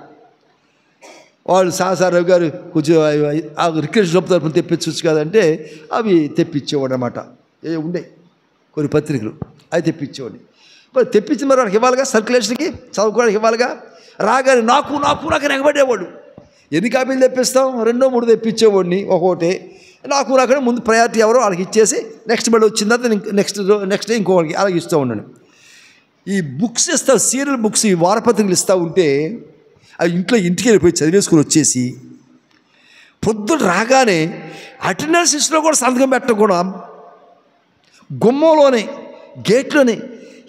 వాళ్ళు సాసారావు గారు కొంచెం ఆ రిక్రియేషన్ క్లబ్ తరపున తెప్పించవచ్చు కదంటే అవి తెప్పించేవాడు అనమాట. ఉండే కొన్ని పత్రికలు అవి తెప్పించేవాడిని. మరి తెప్పించి మరి వాళ్ళకి ఇవ్వాలిగా, సర్క్యులేషన్కి చదువుకోవడానికి ఇవ్వాలిగా. రాగానే నాకు ఎగబడేవాడు. ఎన్ని కాపీలు తెప్పిస్తాం, 2-3 తెప్పించేవాడిని ఒక్కోటే. నాకు ముందు ప్రయారిటీ ఎవరో వాళ్ళకి ఇచ్చేసి నెక్స్ట్ మళ్ళీ వచ్చిన తర్వాత నెక్స్ట్ డే ఇంకోటికి అలాగే ఇస్తూ ఉన్నాను. ఈ బుక్స్ ఇస్తా, సీరియల్ బుక్స్, ఈ వారపత్రికలు ఇస్తూ ఉంటే అవి ఇంటికి వెళ్ళిపోయి చదివేసుకుని వచ్చేసి పొద్దున రాగానే అటెండెన్స్ లిస్ట్లో కూడా సంతకం పెట్టకుండా గుమ్మంలోనే గేట్లోనే,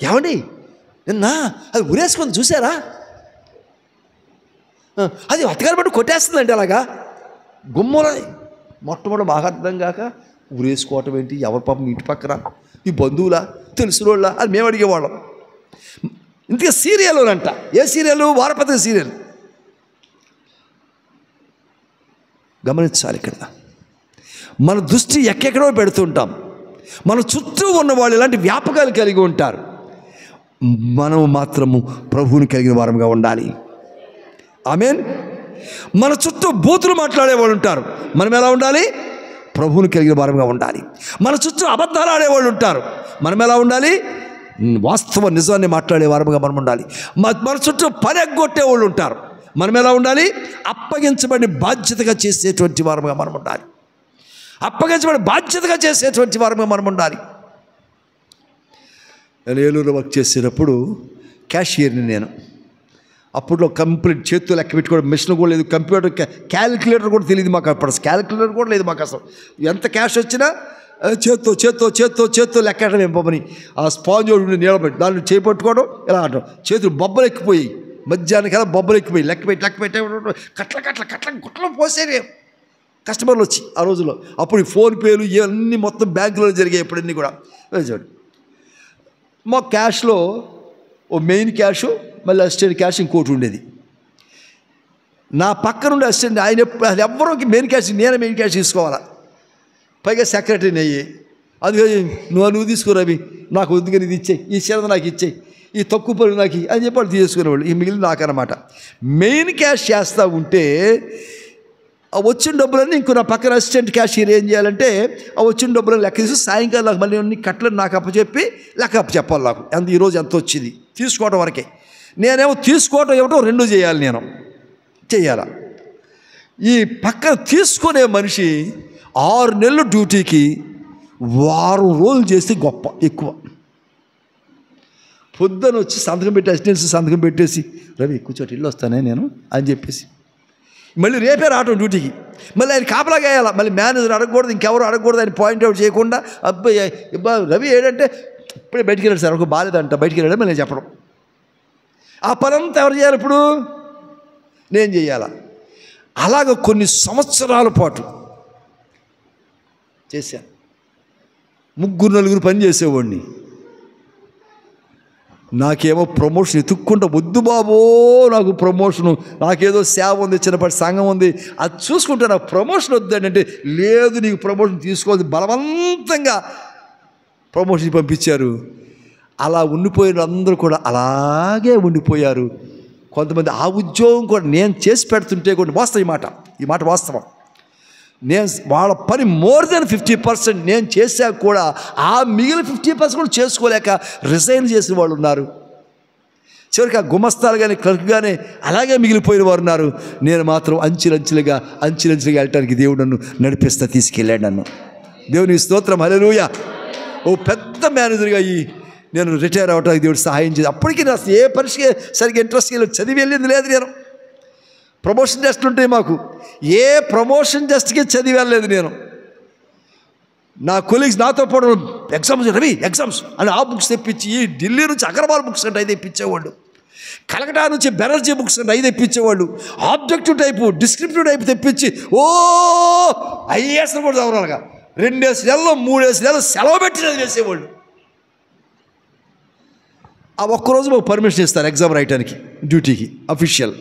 ఏమండి నిన్న అది ఉరేసుకొని చూసారా, అది అత్తగారు బట్టి కొట్టేస్తుందండి అలాగా గుమ్మంలోనే. మొట్టమొదటి బాగా అర్థం కాక ఉరేసుకోవటం ఏంటి, ఎవరి పాపం ఇంటి పక్కన, ఈ బంధువులా తెలిసిన వాళ్ళ అని మేము అడిగేవాళ్ళం. ఇంతగా సీరియల్లోనంట. ఏ సీరియల్? వారపత్రిక సీరియల్. గమనించాలి. ఇక్కడ మన దృష్టి ఎక్కడో పెడుతుంటాం. మన చుట్టూ ఉన్న వాళ్ళు ఇలాంటి వ్యాపకాలు కలిగి ఉంటారు. మనం మాత్రము ప్రభువుని కలిగిన వారంగా ఉండాలి. ఆమేన్. మన చుట్టూ బూతులు మాట్లాడే వాళ్ళు ఉంటారు. మనం ఎలా ఉండాలి? ప్రభువుని కలిగిన వారంగా ఉండాలి. మన చుట్టూ అబద్ధాలు ఆడేవాళ్ళు ఉంటారు. మనం ఎలా ఉండాలి? వాస్తవ నిజాన్ని మాట్లాడే వారంగా మనం ఉండాలి. మన చుట్టూ పని ఎగ్గొట్టే వాళ్ళు ఉంటారు. మనం ఎలా ఉండాలి? అప్పగించబడి బాధ్యతగా చేసేటువంటి వారంగా మనం ఉండాలి. అప్పగించబడి బాధ్యతగా చేసేటువంటి వారంగా మనం ఉండాలి. నేను ఏలూరులో వర్క్ చేసేటప్పుడు క్యాషియర్ని నేను. అప్పట్లో కంప్లీట్ చేతులు లెక్క పెట్టుకోవడం, మిషన్ కూడా లేదు, కంప్యూటర్ క్యాలిక్యులేటర్ కూడా తెలియదు మాకు. అప్పుడు క్యాలిక్యులేటర్ కూడా లేదు మాకు. అసలు ఎంత క్యాష్ వచ్చినా చేత్తో లెక్కడం ఏం పని. ఆ స్పాంజ్ ఉండి నిలబెట్టి దాన్ని చేపట్టుకోవడం, ఇలా అంటాం. చేతులు బొబ్బలు ఎక్కిపోయి, మధ్యాహ్నం కదా బొబ్బలు ఎక్కిపోయి లెక్క పెట్టి కట్ల గుట్టలో పోసేవి కస్టమర్లు వచ్చి ఆ రోజుల్లో. అప్పుడు ఫోన్పేలు ఇవన్నీ మొత్తం బ్యాంకులో జరిగాయి. ఎప్పుడన్నీ కూడా మా క్యాష్లో ఓ మెయిన్ క్యాష్, మళ్ళీ అసిస్టెంట్ క్యాష్ ఇంకోటి ఉండేది. నా పక్కన ఉండే అసిస్టెంట్ ఆయన ఎవరికి మెయిన్ క్యాష్, నేనే మెయిన్ క్యాష్ తీసుకోవాలా. పైగా సెక్రటరీని అయ్యి, అందుకని నువ్వు తీసుకురావి, నాకు వద్దుగా ఇది ఇచ్చేయి, ఈ చిన్నది నాకు ఇచ్చేయి, ఈ తక్కువ పనులు నాకు అని చెప్పి వాళ్ళు తీసుకునేవాళ్ళు. ఈ మిగిలిన నాకనమాట. మెయిన్ క్యాష్ చేస్తూ ఉంటే ఆ వచ్చిన డబ్బులన్నీ ఇంకో నా పక్కన అసిస్టెంట్ క్యాషియర్ ఏం చేయాలంటే ఆ వచ్చిన డబ్బులను లెక్క తీసి సాయంకాలం నాకు మళ్ళీ అన్ని కట్టలను నాకు అప్పచెప్పి లెక్క అప్పచెప్పాలి. నాకు అంత ఈరోజు ఎంత వచ్చింది తీసుకోవడం వరకే. నేనేమో తీసుకోవటం ఏమిటో రెండు చేయాలి, నేను చేయాలా. ఈ పక్కన తీసుకునే మనిషి 6 నెలలు డ్యూటీకి వారం రోజులు చేస్తే గొప్ప ఎక్కువ. పొద్దున వచ్చి సంతకం పెట్టి అసిస్టెంట్స్ సంతకం పెట్టేసి, రవి కూర్చోటి ఇల్లు వస్తానే నేను అని చెప్పేసి మళ్ళీ రేపే రావటం డ్యూటీకి. మళ్ళీ ఆయన కాపలాగా వేయాలి. మళ్ళీ మేనేజర్ అడగకూడదు, ఇంకెవరు అడగకూడదు, ఆయన పాయింట్అవుట్ చేయకుండా అబ్బాయి రవి ఏడంటే ఇప్పుడే బయటికి వెళ్ళాడు సార్, ఒక బాలేదంట బయటికి వెళ్ళాడు మళ్ళీ చెప్పడం. ఆ పనంతా ఎవరు చేయాలి? ఇప్పుడు నేను చేయాలా. అలాగ కొన్ని సంవత్సరాల పాటు చేశాను. 3-4 పని చేసేవాడిని. నాకేమో ప్రమోషన్ ఎత్తుక్కుంటా, వద్దు బాబో నాకు ప్రమోషను, నాకేదో సేవ ఉంది, చిన్నపాటి సంఘం ఉంది, అది చూసుకుంటా, నాకు ప్రమోషన్ వద్దండి అంటే, లేదు నీకు ప్రమోషన్ తీసుకోవాలి, బలవంతంగా ప్రమోషన్ పంపించారు. అలా ఉండిపోయిన అందరూ కూడా అలాగే ఉండిపోయారు. కొంతమంది ఆ ఉద్యోగం కూడా నేను చేసి పెడుతుంటే కూడా, వాస్తవం ఈ మాట వాస్తవం, నేను వాళ్ళ పని మోర్ దెన్ 50% నేను చేశాక కూడా ఆ మిగిలిన 50% కూడా చేసుకోలేక రిజైన్ చేసిన వాళ్ళు ఉన్నారు. చివరికి ఆ గుమస్తాలు కానీ క్లర్క్ కానీ అలాగే మిగిలిపోయిన వారు ఉన్నారు. నేను మాత్రం అంచెలంచెలుగా వెళ్ళటానికి దేవుడు నన్ను నడిపిస్తా తీసుకెళ్ళాడు నన్ను. దేవుని స్తోత్రం, హల్లెలూయా. ఓ పెద్ద మేనేజర్గా నేను రిటైర్ అవ్వడానికి దేవుడు సహాయం చేసి, అప్పటికి నా ఏ పరీక్షకి సరిగ్గా ఇంట్రెస్ట్ చదివి వెళ్ళింది లేదు. నేను ప్రమోషన్ టెస్ట్లు ఉంటాయి మాకు, ఏ ప్రమోషన్ టెస్ట్కి చదివి వెళ్ళలేదు నేను. నా కొలీగ్స్ నాతో పాటు ఎగ్జామ్స్, రవి ఎగ్జామ్స్ అని ఆ బుక్స్ తెప్పించి, ఈ ఢిల్లీ నుంచి అగర్వాల్ బుక్స్ అంటే అయితే తెప్పించేవాళ్ళు, కలకటా నుంచి బెనర్జీ బుక్స్ అంటే అయితే తెప్పించేవాళ్ళు, ఆబ్జెక్టివ్ టైపు డిస్క్రిప్టివ్ టైపు తెప్పించి ఐఏఎస్లు కూడా చదవాలిగా 2 నెలలు 3 నెలలు సెలవు పెట్టి చదివేసేవాళ్ళు. ఆ ఒక్కరోజు మాకు పర్మిషన్ ఇస్తారు ఎగ్జామ్ రాయటానికి, డ్యూటీకి అఫీషియల్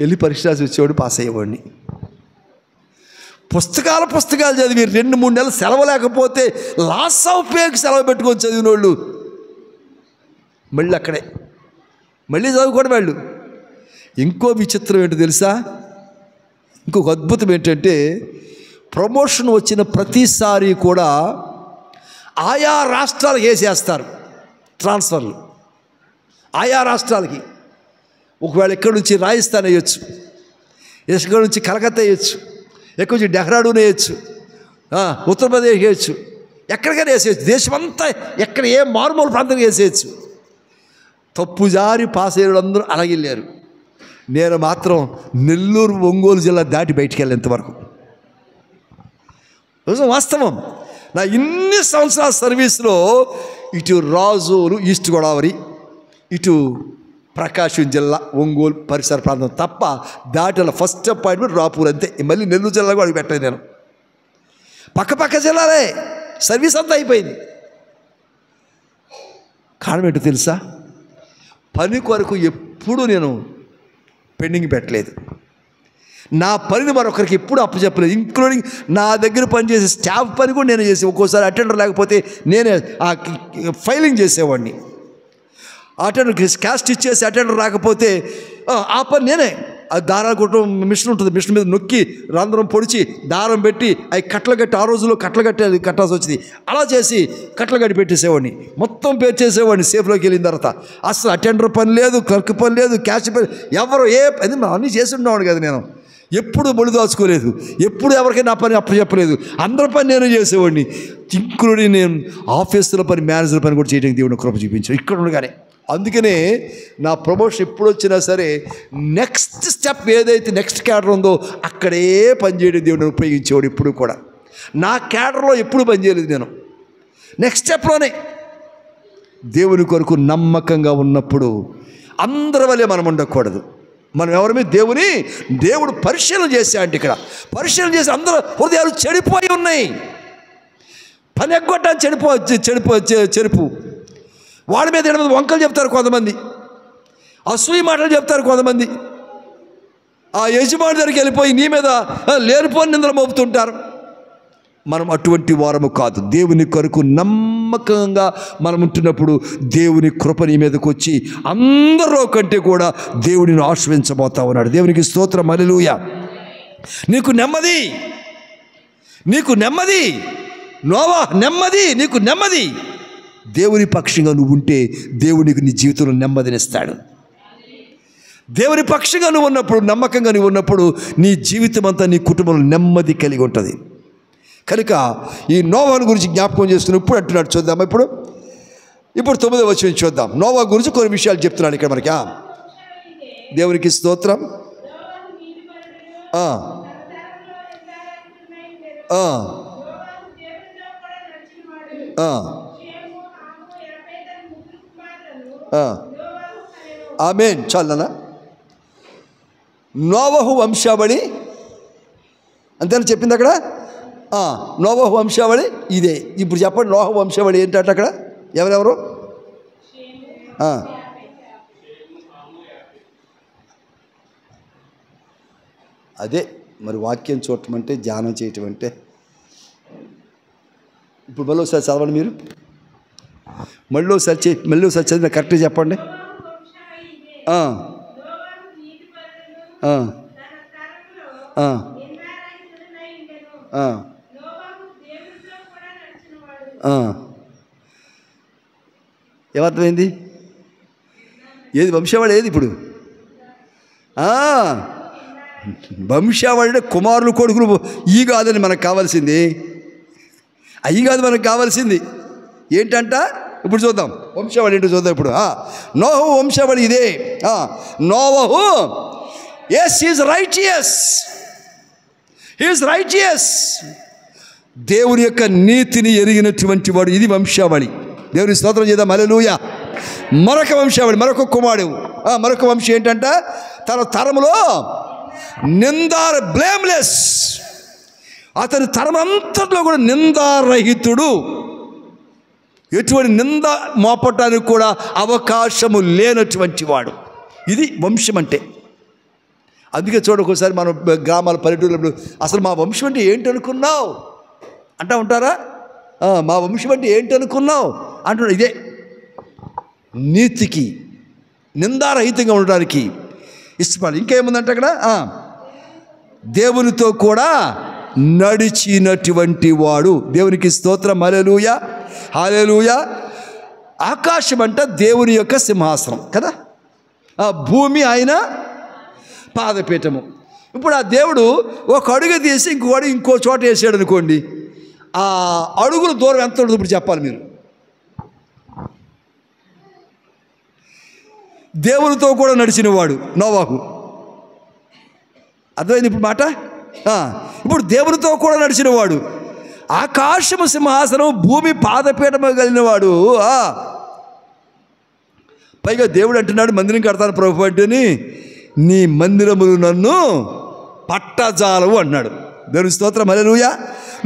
వెళ్ళి పరీక్ష రాసి వచ్చేవాడు, పాస్ అయ్యేవాడిని. పుస్తకాలు చదివి 2-3 నెలలు సెలవు లేకపోతే లాస్ ఆఫ్ పేకి సెలవు పెట్టుకొని చదివిన వాళ్ళు మళ్ళీ అక్కడే చదువుకోవడం వాళ్ళు. ఇంకో విచిత్రం ఏంటో తెలుసా, ఇంకొక అద్భుతం ఏంటంటే, ప్రమోషన్ వచ్చిన ప్రతిసారి కూడా ఆయా రాష్ట్రాలకు వేసేస్తారు ట్రాన్స్ఫర్లు. ఆయా రాష్ట్రాలకి ఒకవేళ ఎక్కడి నుంచి రాజస్థాన్ వేయచ్చు, ఎక్కడి నుంచి కలకత్తా వేయచ్చు, ఎక్కడి నుంచి డెహ్రాడూన్ వేయచ్చు, ఉత్తరప్రదేశ్ వేయచ్చు, ఎక్కడికైనా వేసేయచ్చు. దేశమంతా ఎక్కడ ఏ మారుమూల ప్రాంతంగా వేసేయచ్చు. తప్పుజారి పాస్ అయ్యే అందరూ అలాగే వెళ్ళారు. నేను మాత్రం నెల్లూరు ఒంగోలు జిల్లా దాటి బయటికి వెళ్ళేంతవరకు. వాస్తవం, నా ఇన్ని సంవత్సరాల సర్వీస్లో ఇటు రాజోలు ఈస్ట్ గోదావరి, ఇటు ప్రకాశం జిల్లా ఒంగోలు పరిసర ప్రాంతం తప్ప దాటిలో ఫస్ట్ అపాయింట్మెంట్ రాపూర్ అంతే. మళ్ళీ నెల్లూరు జిల్లా కూడా పెట్టలేదు నేను. పక్క జిల్లాలే సర్వీస్ అంతా అయిపోయింది. కారణం ఏంటో తెలుసా, పని కొరకు ఎప్పుడూ నేను పెండింగ్ పెట్టలేదు. నా పనిని మరొకరికి ఎప్పుడు అప్పచెప్పలేదు, ఇంక్లూడింగ్ నా దగ్గర పనిచేసే స్టాఫ్ పని కూడా నేను చేసి, ఒక్కోసారి అటెండర్ లేకపోతే నేనే ఆ ఫైలింగ్ చేసేవాడిని. అటెండర్ క్యాస్ట్ ఇచ్చేసి అటెండర్ రాకపోతే ఆ పని నేనే. ఆ దారాలు కొట్టడం మిషన్ ఉంటుంది, మిషన్ మీద నొక్కి రంధ్రం పొడిచి దారం పెట్టి అవి కట్టలు కట్టి, ఆ రోజుల్లో కట్టాల్సి వచ్చింది, అలా చేసి కట్టలు కట్టి పెట్టేసేవాడిని. మొత్తం పేరు చేసేవాడిని సేఫ్లోకి వెళ్ళిన తర్వాత. అసలు అటెండర్ పని లేదు, క్లర్క్ పని లేదు, క్యాష్ పని, ఎవరు అది అన్నీ చేసి ఉండేవాడు కదా. నేను ఎప్పుడు బొడి దాచుకోలేదు, ఎప్పుడు ఎవరికైనా నా పని అప్పచెప్పలేదు, అందరి పని నేను చేసేవాడిని. ఇంక్లూడింగ్ నేను ఆఫీసుల పని, మేనేజర్ పని కూడా చేయడానికి దేవుడు కృప చూపించాడు ఇక్కడ ఉండగానే. అందుకనే నా ప్రమోషన్ ఎప్పుడు వచ్చినా సరే నెక్స్ట్ స్టెప్ ఏదైతే నెక్స్ట్ క్యాడర్ ఉందో అక్కడే పనిచేయడం దేవుడిని ఉపయోగించేవాడు. ఇప్పుడు కూడా నా క్యాడర్లో ఎప్పుడు పనిచేయలేదు నేను, నెక్స్ట్ స్టెప్లోనే. దేవుని కొరకు నమ్మకంగా ఉన్నప్పుడు అందరి వల్లే మనం ఉండకూడదు. మనం ఎవరి మీద దేవుడు పరిశీలన చేశాడు. ఇక్కడ పరిశీలన చేసి అందరూ హృదయాలు చెడిపోయి ఉన్నాయి. పని ఎగ్గొట్టాన్ని చెరుపు వాళ్ళ మీద 8 వంకలు చెప్తారు కొంతమంది, అసూయ మాటలు చెప్తారు కొంతమంది. ఆ యజమాని దగ్గరికి వెళ్ళిపోయి నీ మీద లేనిపోని నిందలు మోపుతుంటారు. మనం అటువంటి వారము కాదు. దేవుని కొరకు నమ్మకంగా మనం ఉంటున్నప్పుడు దేవుని కృప నీ మీదకి వచ్చి అందరిలో కంటే కూడా దేవుడిని ఆశ్రయించబోతా ఉన్నాడు. దేవునికి స్తోత్రం, హల్లెలూయా. నీకు నెమ్మది నోవా, నీకు నెమ్మది. దేవుని పక్షంగా నువ్వు ఉంటే దేవునికి నీ జీవితంలో నెమ్మదినిస్తాడు. దేవుని పక్షంగా నువ్వు ఉన్నప్పుడు, నమ్మకంగా నువ్వు ఉన్నప్పుడు నీ జీవితం అంతా, నీ కుటుంబంలో నెమ్మది కలిగి ఉంటుంది. కనుక ఈ నోవాను గురించి జ్ఞాపకం చేసుకుని ఇప్పుడు అంటున్నాడు. చూద్దాం ఇప్పుడు 9వ వచనం చూద్దాం. నోవా గురించి కొన్ని విషయాలు చెప్తున్నాడు ఇక్కడ మనకి. దేవునికి స్తోత్రం. ఆమేన్. చాలనా? నోవహు వంశావళి అంతేనా చెప్పింది అక్కడ. నోవహు వంశావళి ఇదే. ఇప్పుడు చెప్పండి, నోవహు వంశావళి ఏంటంటే అక్కడ ఎవరెవరు? అదే మరి వాక్యం చూడటం అంటే ధ్యానం చేయటం అంటే. ఇప్పుడు మళ్ళీ ఒకసారి చదవండి మీరు, మళ్ళీ ఒకసారి చదివిన కరెక్ట్గా చెప్పండి. ఏమర్థమైంది? ఏది వంశావళి? ఏది ఇప్పుడు వంశావళి అంటే కుమారులు కొడుకులు ఈ కాదని మనకు కావాల్సింది, అయ్యి కాదు మనకు కావాల్సింది. ఏంటంట ఇప్పుడు చూద్దాం, వంశావళి ఏంటో చూద్దాం ఇప్పుడు. నోవహు వంశావళి ఇదే. నోవహు ఈజ్ రైచియస్, ఈజ్ రైచియస్, దేవుని యొక్క నీతిని ఎరిగినటువంటి వాడు. ఇది వంశావళి. దేవుని స్తోత్రం చేద్దాం, హల్లెలూయా. మరొక వంశావళి, మరొక కుమారుడు, మరొక వంశం ఏంటంట, తన తరములో బ్లేమ్లెస్, అతని తరమంతట్లో కూడా నిందారహితుడు, ఎటువంటి నింద మోపటానికి కూడా అవకాశము లేనటువంటి వాడు. ఇది వంశం అంటే. అందుకే చూడకోసారి మనం గ్రామాల పల్లెటూరులో అసలు మా వంశం అంటే ఏంటి అనుకున్నావు అంటూ ఉంటారా? మా వంశం అంటే ఏంటి అనుకున్నావు అంటున్నాడు. ఇదే నీతికి నిందారహితంగా ఉండడానికి ఇష్టపడాలి. ఇంకేముందంటే అక్కడ దేవునితో కూడా నడిచినటువంటి వాడు. దేవునికి స్తోత్రం, హల్లెలూయా, హల్లెలూయా. ఆకాశం అంటే దేవుని యొక్క సింహాసనం కదా, భూమి ఆయన పాదపీఠము. ఇప్పుడు ఆ దేవుడు ఒక అడుగు తీసి ఇంకో చోట వేసాడు అనుకోండి, ఆ అడుగుల దూరం ఎంత ఉంటుంది ఇప్పుడు చెప్పాలి మీరు. దేవునితో కూడా నడిచిన వాడు నోవాహు. అర్థమైంది ఇప్పుడు మాట? ఇప్పుడు దేవునితో కూడా నడిచిన వాడు, ఆకాశము సింహాసనం, భూమి పాదపీఠము కలిగిన వాడు. పైగా దేవుడు అంటున్నాడు, మందిరం కడతాను ప్రభు అంటేని, నీ మందిరములు నన్ను పట్టజాలవు అన్నాడు. దేవుని స్తోత్రం, హల్లెలూయా.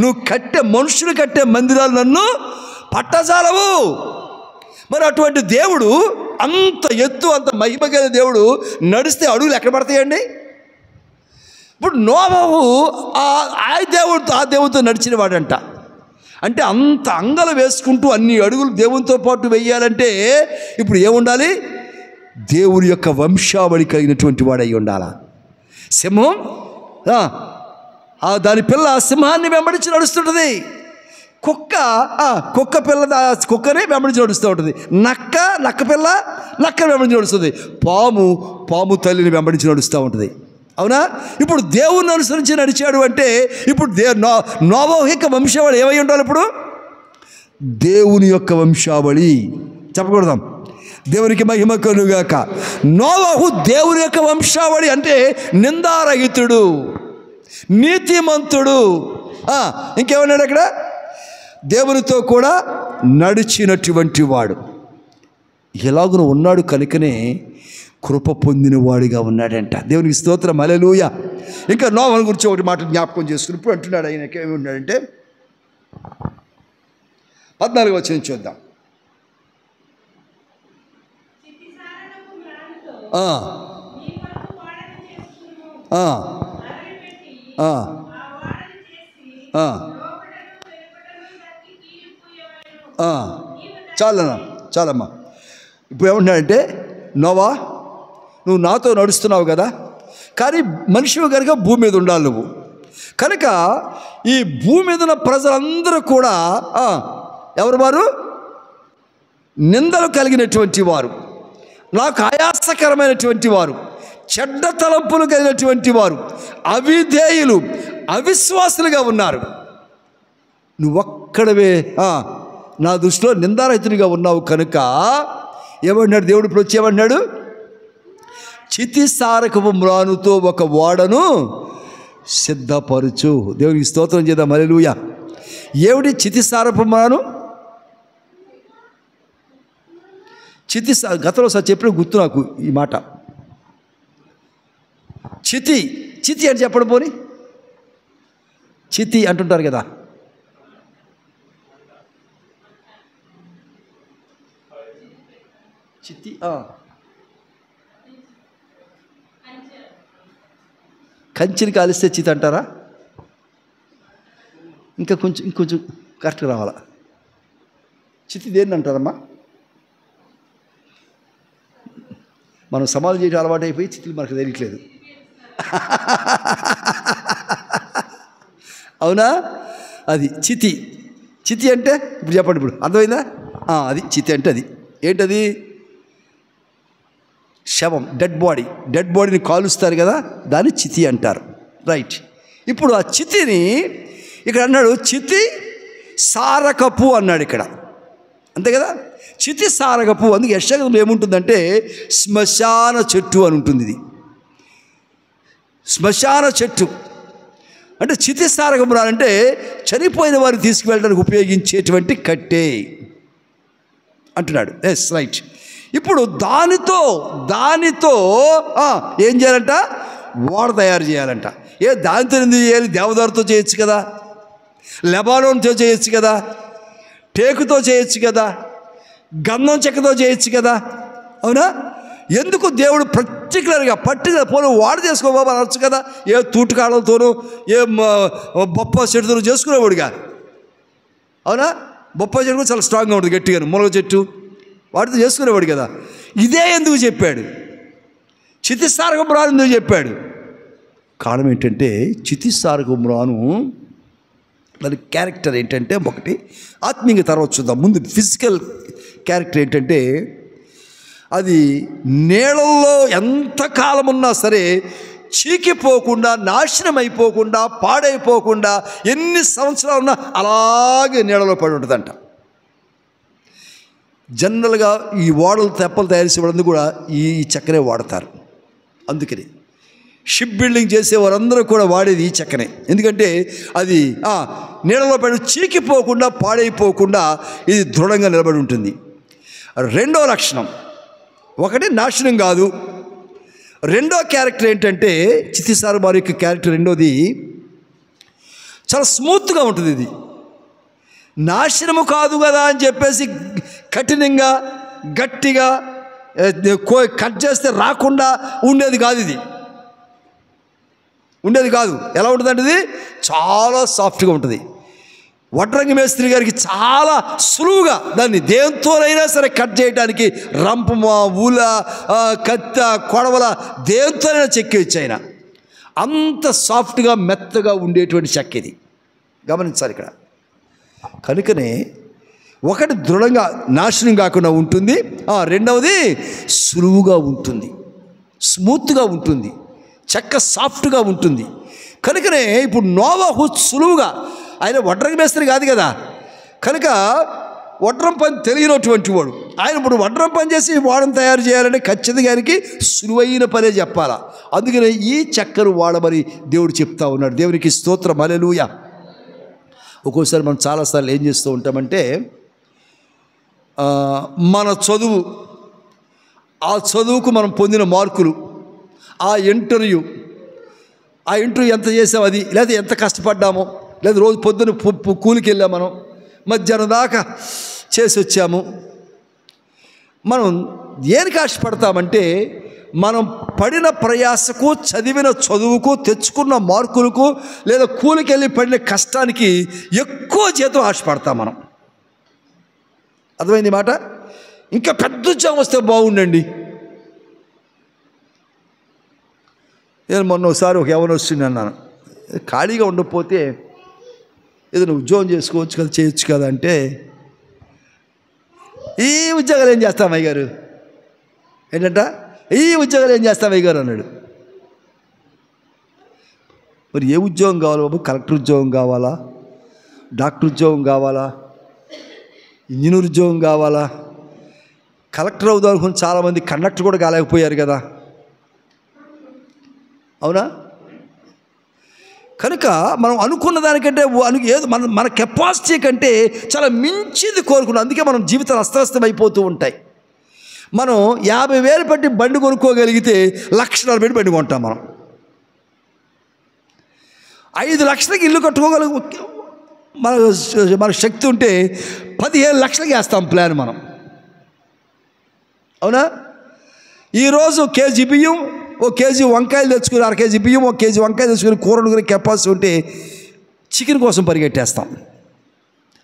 నువ్వు మనుషులు కట్టే మందిరాలు నన్ను పట్టజాలవు. మరి అటువంటి దేవుడు, అంత ఎత్తు అంత మహిమ కలిగిన దేవుడు నడిస్తే అడుగులు ఎక్కడ పడతాయండి? ఇప్పుడు నోవహు ఆ దేవుడితో నడిచిన వాడంట. అంటే అంత అంగలు వేసుకుంటూ అన్ని అడుగులు దేవునితో పాటు వెయ్యాలంటే ఇప్పుడు ఏముండాలి? దేవుని యొక్క వంశావళి కలిగినటువంటి వాడై ఉండాలా. సింహం దాని పిల్ల సింహాన్ని వెంబడించి నడుస్తుంటుంది. కుక్క పిల్ల కుక్కనే వెంబడించి నడుస్తూ ఉంటుంది. నక్క పిల్ల నక్కని వెంబడించి నడుస్తుంది. పాము తల్లిని వెంబడించి నడుస్తూ ఉంటుంది. అవునా? ఇప్పుడు దేవుని అనుసరించి నడిచాడు అంటే ఇప్పుడు నోవహు యొక్క వంశావళి ఏమై ఉండాలి? ఇప్పుడు దేవుని యొక్క వంశావళి. చెప్పకూడదాం, దేవునికి మహిమ కలుగాక. నోవహు దేవుని యొక్క వంశావళి అంటే నిందారహితుడు, నీతిమంతుడు. ఇంకేమన్నాడు అక్కడ? దేవునితో కూడా నడిచినటువంటి వాడు. ఎలాగున ఉన్నాడు కనుకనే కృప పొందిన వాడిగా ఉన్నాడంట. దేవునికి స్తోత్రం, హల్లెలూయా. ఇంకా నోవహు గురించి ఒకటి మాట జ్ఞాపకం చేసుకుని ఇప్పుడు అంటున్నాడు. ఆయనకి ఏమి ఉన్నాడంటే 14వ వచనం చూద్దాం. చాలమ్మా. ఇప్పుడు ఏమంటున్నాడంటే, నోవా నువ్వు నాతో నడుస్తున్నావు కదా, కానీ మనిషివి కనుక భూమి మీద ఉండాలి నువ్వు. కనుక ఈ భూమి మీద ఉన్న ప్రజలందరూ కూడా ఎవరు వారు? నిందలు కలిగినటువంటి వారు, నాకు ఆయాసకరమైనటువంటి వారు, చెడ్డ తలంపులు కలిగినటువంటి వారు, అవిధేయులు, అవిశ్వాసులుగా ఉన్నారు. నువ్వొక్కడవే నా దృష్టిలో నిందారహితునిగా ఉన్నావు. కనుక ఏమన్నాడు దేవుడు? ఇప్పుడు వచ్చి ఏమన్నాడు? చితిసారకపు మ్రానుతో ఒక ఓడను సిద్ధపరచు. దేవునికి స్తోత్రం చేద్దాం, హల్లెలూయా. ఏమిటి చితిసారపు మ్రాను? గతంలో సార్ చెప్పిన గుర్తు నాకు ఈ మాట. చితి అని చెప్పడం పోని, చితి అంటుంటారు కదా. చితి కంచిని కాలిస్తే చితి అంటారా? ఇంకొంచెం కరెక్ట్గా రావాలా? చితి దేన్ని అంటారమ్మా? మనం సమాధి చేయడం అలవాటు అయిపోయి చితులు మనకు తెలియట్లేదు. అవునా? అది చితి. చితి అంటే ఇప్పుడు చెప్పండి, ఇప్పుడు అర్థమైందా? అది చితి అంటే అది ఏంటది? శవం, డెడ్ బాడీని కాలుస్తారు కదా, దాన్ని చితి అంటారు. రైట్. ఇప్పుడు ఆ చితిని ఇక్కడ అన్నాడు, చితి సారకపు అన్నాడు ఇక్కడ, అంతే కదా? చితి సారకపు. అందుకే యెషయాలో ఏముంటుందంటే శ్మశాన చెట్టు అని ఉంటుంది. ఇది శ్మశాన చెట్టు అంటే చితి సారకపు అంటే చనిపోయిన వారిని తీసుకువెళ్ళడానికి ఉపయోగించేటువంటి కట్టే అంటున్నాడు. Yes, right. ఇప్పుడు దానితో ఏం చేయాలంట? ఓడ తయారు చేయాలంట. దానితో ఎందుకు చేయాలి? దేవదారుతో చేయొచ్చు కదా, లెబానోన్తో చేయొచ్చు కదా, టేకుతో చేయొచ్చు కదా, గంధం చెక్కతో చేయొచ్చు కదా, అవునా? ఎందుకు దేవుడు పర్టికులర్గా పోను వాడు చేసుకోబాబు అనొచ్చు కదా? ఏ తూటుకాడలతోనూ ఏ బొప్ప చెట్టుతో చేసుకునేవాడుగా, అవునా? బొప్ప చెట్టు కూడా చాలా స్ట్రాంగ్గా ఉంటుంది, గట్టిగా. మునగ చెట్టు వాటితో చేసుకునేవాడు కదా. ఇదే ఎందుకు చెప్పాడు? చితిసారకం రాను ఎందుకు చెప్పాడు? కారణం ఏంటంటే చితిసారకం రాను దాని క్యారెక్టర్ ఏంటంటే, ఒకటి ఆత్మీయంగా తర్వాత చూద్దాం. ముందు ఫిజికల్ క్యారెక్టర్ ఏంటంటే, అది నీళ్ళల్లో ఎంతకాలం ఉన్నా సరే చీకిపోకుండా, నాశనం అయిపోకుండా, పాడైపోకుండా ఎన్ని సంవత్సరాలు ఉన్నా అలాగే నీళ్ళలో పడి ఉంటుందంట. జనరల్గా ఈ ఓడలు తెప్పలు తయారు చేసేవాళ్ళందరూ కూడా ఈ చెక్కనే వాడతారు. అందుకని షిప్ బిల్డింగ్ చేసేవారందరూ కూడా వాడేది ఈ చెక్కనే. ఎందుకంటే అది నీళ్ళలో పడి చీకిపోకుండా, పాడైపోకుండా ఇది దృఢంగా నిలబడి ఉంటుంది. రెండో లక్షణం, ఒకటి నాశనం కాదు. రెండో క్యారెక్టర్ ఏంటంటే చితిసారు వారి యొక్క క్యారెక్టర్ రెండోది చాలా స్మూత్గా ఉంటుంది. ఇది నాశనము కాదు కదా అని చెప్పేసి కఠినంగా గట్టిగా కట్ చేస్తే రాకుండా ఉండేది కాదు. ఇది ఉండేది కాదు. ఎలా ఉంటుందంటే ఇది చాలా సాఫ్ట్గా ఉంటుంది. వడ్రంగి మేస్త్రి గారికి చాలా సులువుగా దాన్ని దేంతోనైనా సరే కట్ చేయడానికి రంపమ, ఊల, కత్త, కొడవల దేంతోనైనా చెక్కేయచ్చు ఆయన. అంత సాఫ్ట్గా మెత్తగా ఉండేటువంటి చెక్క ఇది. గమనించాలి ఇక్కడ. కనుకనే ఒకటి దృఢంగా నాశనం కాకుండా ఉంటుంది, రెండవది సులువుగా ఉంటుంది, స్మూత్గా ఉంటుంది, చెక్క సాఫ్ట్గా ఉంటుంది. కనుకనే ఇప్పుడు నోవహు సులువుగా, ఆయన వడ్రంగి మేస్త్రి కాదు కదా, కనుక వడ్రం పని తెలియనటువంటి వాడు. ఆయన ఇప్పుడు వడ్రం పని చేసి వాడని తయారు చేయాలంటే ఖచ్చితంగా ఆయనకి సులువైన పనే చెప్పాలా. అందుకనే ఈ చెక్కను వాడమని దేవుడు చెప్తా ఉన్నాడు. దేవునికి స్తోత్రం, హల్లెలూయా. ఒక్కోసారి మనం చాలాసార్లు ఏం చేస్తూ ఉంటామంటే, మన చదువు, ఆ చదువుకు మనం పొందిన మార్కులు, ఆ ఇంటర్వ్యూ ఎంత చేసాము అది, లేదా ఎంత కష్టపడ్డామో, లేదా రోజు పొద్దున్న కూలికి వెళ్ళాము, మనం మధ్యాహ్నం దాకా చేసి వచ్చాము. మనం దేనికి ఆశపడతామంటే, మనం పడిన ప్రయాసకు, చదివిన చదువుకు, తెచ్చుకున్న మార్కులకు, లేదా కూలికి వెళ్ళి పడిన కష్టానికి ఎక్కువ జీతం ఆశపడతాం మనం. అర్థమైంది మాట? ఇంకా పెద్ద ఉద్యోగం వస్తే బాగుండండి. నేను మొన్న ఒకసారి ఒక ఎవరు వస్తుంది అన్నాను, ఖాళీగా ఉండకపోతే ఏదైనా ఉద్యోగం చేసుకోవచ్చు కదా, చేయొచ్చు కదా అంటే, ఈ ఉద్యోగాలు ఏం చేస్తాం అయ్యగారు ఏంటంట, ఈ ఉద్యోగాలు ఏం చేస్తాం అయ్యగారు అన్నాడు. మరి ఏ ఉద్యోగం కావాలి బాబు? కలెక్టర్ ఉద్యోగం కావాలా, డాక్టర్ ఉద్యోగం కావాలా, ఇంజనీర్ ఉద్యోగం కావాలా? కలెక్టర్ అవుదాం అనుకుని చాలామంది కండక్టర్ కూడా కాలేకపోయారు కదా, అవునా? కనుక మనం అనుకున్న దానికంటే ఏదో మన కెపాసిటీ కంటే చాలా మించిది కోరుకున్నాం. అందుకే మనం జీవితాలు అస్తవ్యస్తం అయిపోతూ ఉంటాయి. మనం 50,000 పెట్టి బండి కొనుక్కోగలిగితే 1,00,000 పెట్టి బండి కొంటాం. మనం 5 లక్షలకి ఇల్లు కట్టుకోగలిగి మన శక్తి ఉంటే 15 లక్షలకి వేస్తాం ప్లాన్ మనం. అవునా? ఈరోజు కేజీ బియ్యం, ఓ కేజీ వంకాయలు తెచ్చుకుని, 1/2 కేజీ బియ్యం, 1 కేజీ వంకాయలు తెచ్చుకుని కూర వండుకునే కెపాసిటీ ఉంటే చికెన్ కోసం పరిగెట్టేస్తాం.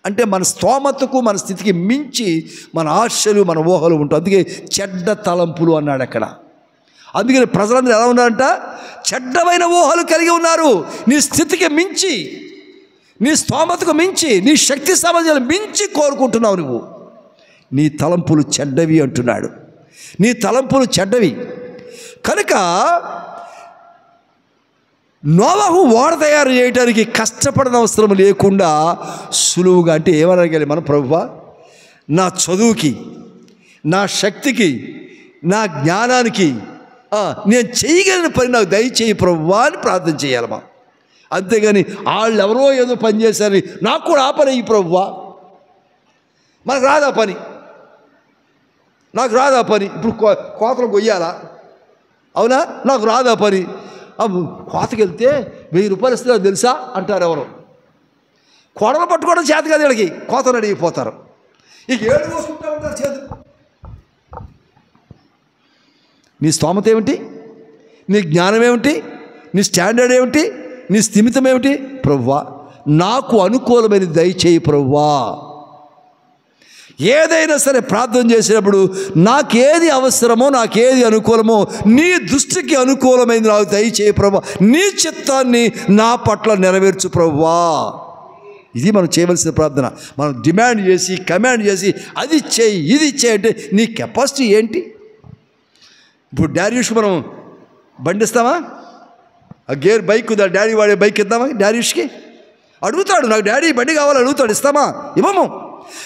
అంటే మన స్తోమతకు మన స్థితికి మించి మన ఆశలు మన ఊహలు ఉంటాయి. అందుకే చెడ్డ తలంపులు అన్నాడు అక్కడ. అందుకని ప్రజలందరూ ఎలా ఉన్నారంట? చెడ్డమైన ఊహలు కలిగి ఉన్నారు. నీ స్థితికి మించి, నీ స్తోమతకు మించి, నీ శక్తి సామర్థ్యాలు మించి కోరుకుంటున్నావు నువ్వు. నీ తలంపులు చెడ్డవి అంటున్నాడు. నీ తలంపులు చెడ్డవి. కనుక నోవహు ఓడ తయారు చేయడానికి కష్టపడిన అవసరం లేకుండా సులువుగా, అంటే ఏమనగలి మన ప్రభువా, నా చదువుకి, నా శక్తికి, నా జ్ఞానానికి నేను చేయగలిగిన పని నాకు దయచేయి ప్రభువా అని ప్రార్థన చేయాలమ్మా. అంతేగాని వాళ్ళు ఎవరో ఏదో పని చేశారని నాకు కూడా ఆ పని అయ్యి ప్రభువా, మనకు రాదా పని, నాకు రాదా పని. ఇప్పుడు కోతలు కొయ్యాలా? అవునా? నాకు రాదా పని. కోతకి వెళ్తే 1000 రూపాయలు ఇస్తున్నారు తెలుసా అంటారు ఎవరు. కోడలు పట్టుకోవడం చేత కాదు వీళ్ళకి, కోతలు అడిగిపోతారు. ఇక ఏడు కోసుకుంటూ ఉంటారు చేతులు. నీ స్తోమత ఏమిటి? నీ జ్ఞానం ఏమిటి? నీ స్టాండర్డ్ ఏమిటి? నీ స్థిమితం ఏమిటి? ప్రభువా నాకు అనుకూలమైన దయచేయి ప్రభువా. ఏదైనా సరే ప్రార్థన చేసినప్పుడు నాకేది అవసరమో, నాకేది అనుకూలమో, నీ దృష్టికి అనుకూలమైంది నాకు దయచేయి ప్రభువా, నీ చిత్తాన్ని నా పట్ల నెరవేర్చు ప్రభువా. ఇది మనం చేయవలసిన ప్రార్థన. మనం డిమాండ్ చేసి, కమాండ్ చేసి, అది చేయి, ఇది చేయి అంటే నీ కెపాసిటీ ఏంటి? ఇప్పుడు డారియుష్కి మనం బండి ఇస్తామా? ఆ గేర్ బైక్, డాడీ వాడే బైక్ ఇద్దామా డారియుష్కి? అడుగుతాడు, నాకు డాడీ బండి కావాలి అడుగుతాడు, ఇస్తామా? ఇవ్వము.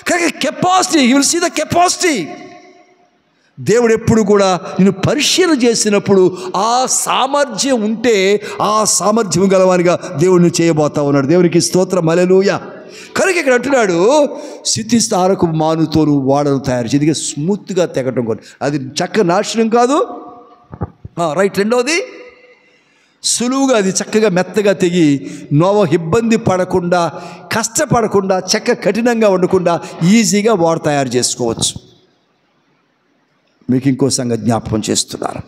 కానీ capacity, you will see the capacity. దేవుడు ఎప్పుడు కూడా నేను పరిశీలన చేసినప్పుడు ఆ సామర్థ్యం ఉంటే ఆ సామర్థ్యం గలవానిగా దేవుడిని చేయబోతా ఉన్నాడు. దేవునికి స్తోత్రం, హల్లెలూయా. కనుక ఇక్కడ అంటున్నాడు, స్థితిస్థారకు మానుతోను వాడను తయారు చేసి, ఇది స్మూత్గా తెగటం కూడా, అది చక్కగా నాశనం కాదు. రైట్. రెండవది, సులువుగా అది చక్కగా మెత్తగా తెగి నోవహు ఇబ్బంది పడకుండా, కష్టపడకుండా, కఠినంగా ఉండకుండా ఈజీగా వాడు తయారు చేసుకోవచ్చు. మీకు ఇంకో సంగతి జ్ఞాపకం చేస్తున్నారు.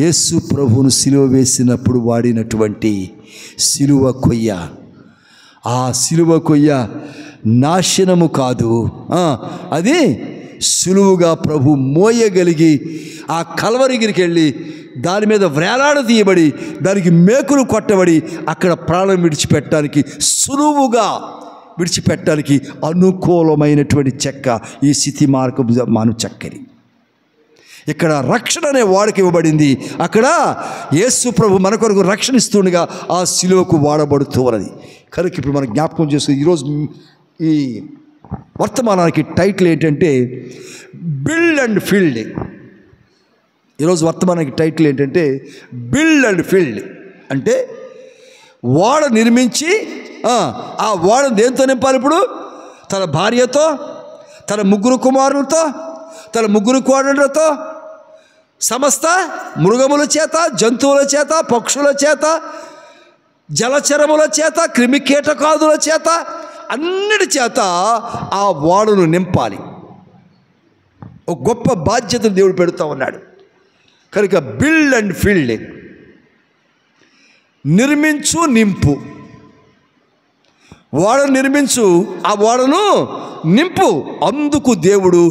యేసు ప్రభువును సిలువ వేసినప్పుడు వాడినటువంటి సిలువ కొయ్య, ఆ సిలువ కొయ్య నాశనము కాదు, అది సులువుగా ప్రభు మోయగలిగి ఆ కల్వరిగిరికి వెళ్ళి దాని మీద వ్రేలాడ తీయబడి దానికి మేకులు కొట్టబడి అక్కడ ప్రాణం విడిచిపెట్టడానికి, సులువుగా విడిచిపెట్టడానికి అనుకూలమైనటువంటి చెక్క ఈ స్థితి మార్గం మాను చక్కని. ఇక్కడ రక్షణ అనే వాడికి ఇవ్వబడింది. అక్కడ యేసు ప్రభు మన కొరకు రక్షణ ఇస్తుండగా ఆ సిలువకు వాడబడుతూ ఉన్నది. కనుక ఇప్పుడు మనం జ్ఞాపకం చేస్తుంది. ఈరోజు ఈ వర్తమానానికి టైటిల్ ఏంటంటే బిల్డ్ అండ్ ఫీల్డ్. ఈరోజు వర్తమానానికి టైటిల్ ఏంటంటే బిల్డ్ అండ్ ఫీల్డ్. అంటే వాడ నిర్మించి ఆ వాడ దేంతో నింపాలి? ఇప్పుడు తన భార్యతో, తన 3 కుమారులతో, తన 3 కోడళ్లతో, సమస్త మృగముల చేత, జంతువుల చేత, పక్షుల చేత, జలచరముల చేత, క్రిమికీటకాదుల చేత, అన్నిటి చేత ఆ వాడును నింపాలి. ఒక గొప్ప బాధ్యతను దేవుడు పెడుతూ ఉన్నాడు. కనుక బిల్డ్ అండ్ ఫీల్డ్, నిర్మించు, నింపు. వాడను నిర్మించు, ఆ వాడను నింపు. అందుకు దేవుడు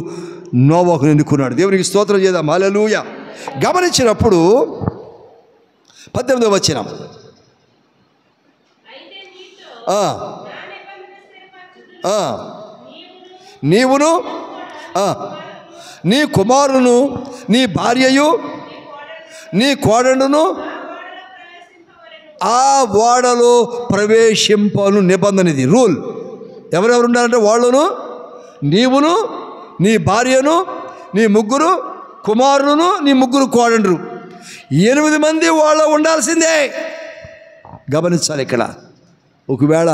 నోవహును ఎన్నుకున్నాడు. దేవునికి స్తోత్రం చేద్దాం, హల్లెలూయా. గమనించినప్పుడు 18వ వచనం, నీవును నీ కుమారును నీ భార్యయు నీ కోడనును ఆ ఓడలో ప్రవేశింపను నిబంధన. ఇది రూల్. ఎవరెవరు ఉండాలంటే వాళ్ళను, నీవును, నీ భార్యను, నీ 3 కుమారులను, నీ 3 కోడళ్ళు, 8 మంది వాళ్ళ ఉండాల్సిందే. గమనించాలి. ఇక్కడ ఒకవేళ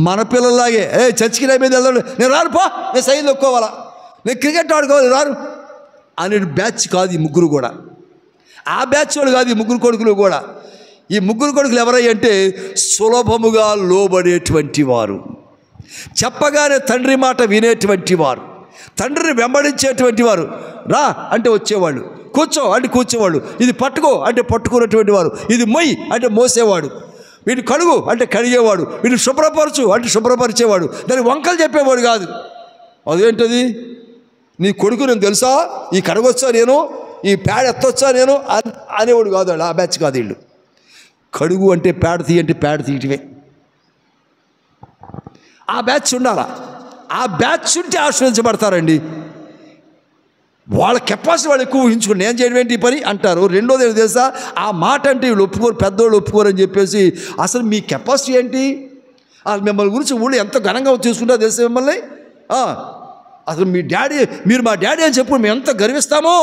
మన పిల్లల్లాగే చర్చికి అయిపోయింది వెళ్దాడు, నేను రాను పో, నేను సైన్ ఒక్కోవాలా, నేను క్రికెట్ ఆడుకోవాలి రాను అనే బ్యాచ్ కాదు ఈ 3 కూడా. ఆ బ్యాచ్ వాళ్ళు కాదు ఈ 3 కొడుకులు కూడా. ఈ 3 కొడుకులు ఎవరయ్యంటే సులభముగా లోబడేటువంటి వారు, చెప్పగానే తండ్రి మాట వినేటువంటి వారు, తండ్రిని వెంబడించేటువంటి వారు. రా అంటే వచ్చేవాళ్ళు, కూర్చో అంటే కూర్చోవాడు, ఇది పట్టుకో అంటే పట్టుకున్నటువంటి వారు, ఇది మొయ్యి అంటే మోసేవాడు, వీడు కడుగు అంటే కడిగేవాడు, వీడు శుభ్రపరచు అంటే శుభ్రపరిచేవాడు. దానికి వంకలు చెప్పేవాడు కాదు. అదేంటది, నీ కొడుకు నేను తెలుసా, ఈ కడగొచ్చా నేను, ఈ పేడ ఎత్తొచ్చా నేను అనేవాడు కాదు. ఆ బ్యాచ్ కాదు వీళ్ళు. కడుగు అంటే పేడ తీయ అంటే పేడ తీయటమే. ఆ బ్యాచ్ ఉండాలా. ఆ బ్యాచ్ ఉంటే ఆశ్రయించబడతారండి. వాళ్ళ కెపాసిటీ వాళ్ళు ఎక్కువ ఊహించుకుని నేను చేయడం ఏంటి ఈ పని అంటారు. రెండోది ఏంటి తెలుసా, ఆ మాట అంటే వీళ్ళు ఒప్పుకోరు, పెద్దోళ్ళు ఒప్పుకోరు అని చెప్పేసి. అసలు మీ కెపాసిటీ ఏంటి, మిమ్మల్ని గురించి ఊళ్ళో ఎంత ఘనంగా చూసుకుంటారో తెలుసా మిమ్మల్ని. అసలు మీ డాడీ, మీరు మా డాడీ అని చెప్పు మేము ఎంత గర్విస్తామో,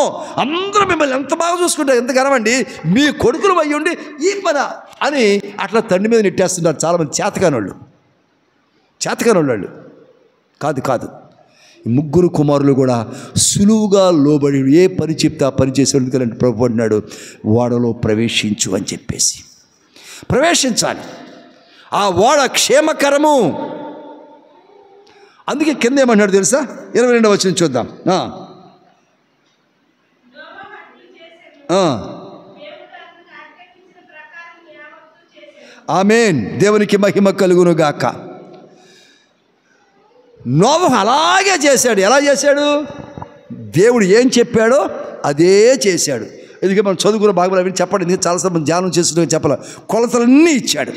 అందరూ మిమ్మల్ని ఎంత బాగా చూసుకుంటారు, ఎంత ఘనమండి, మీ కొడుకులు అయ్యి ఉండి ఈ పని అని అట్లా తండ్రి మీద నెట్టేస్తున్నారు చాలామంది చేతకానోళ్ళు. చేతకానోళ్ళు కాదు. ముగ్గురు కుమారులు కూడా సులువుగా లోబడి ఏ పని చెప్తే ఆ పని చేసేవాడు. ఎందుకంటే ప్రభు అన్నాడు, ఓడలో ప్రవేశించు అని చెప్పేసి. ప్రవేశించాలి. ఆ ఓడ క్షేమకరము. అందుకే కింద ఏమన్నాడు తెలుసా, 22వ వచనం చూద్దాం. ఆమేన్. దేవునికి మహిమ కలుగును గాక. నోవహు అలాగే చేశాడు. ఎలా చేశాడు, దేవుడు ఏం చెప్పాడో అదే చేశాడు. ఎందుకంటే మనం చదువుకున్న భాగంలో అవి చెప్పండి, ఎందుకంటే చాలాసార్లు ధ్యానం చేస్తుంటే చెప్పాలి. కొలతలన్నీ ఇచ్చాడు.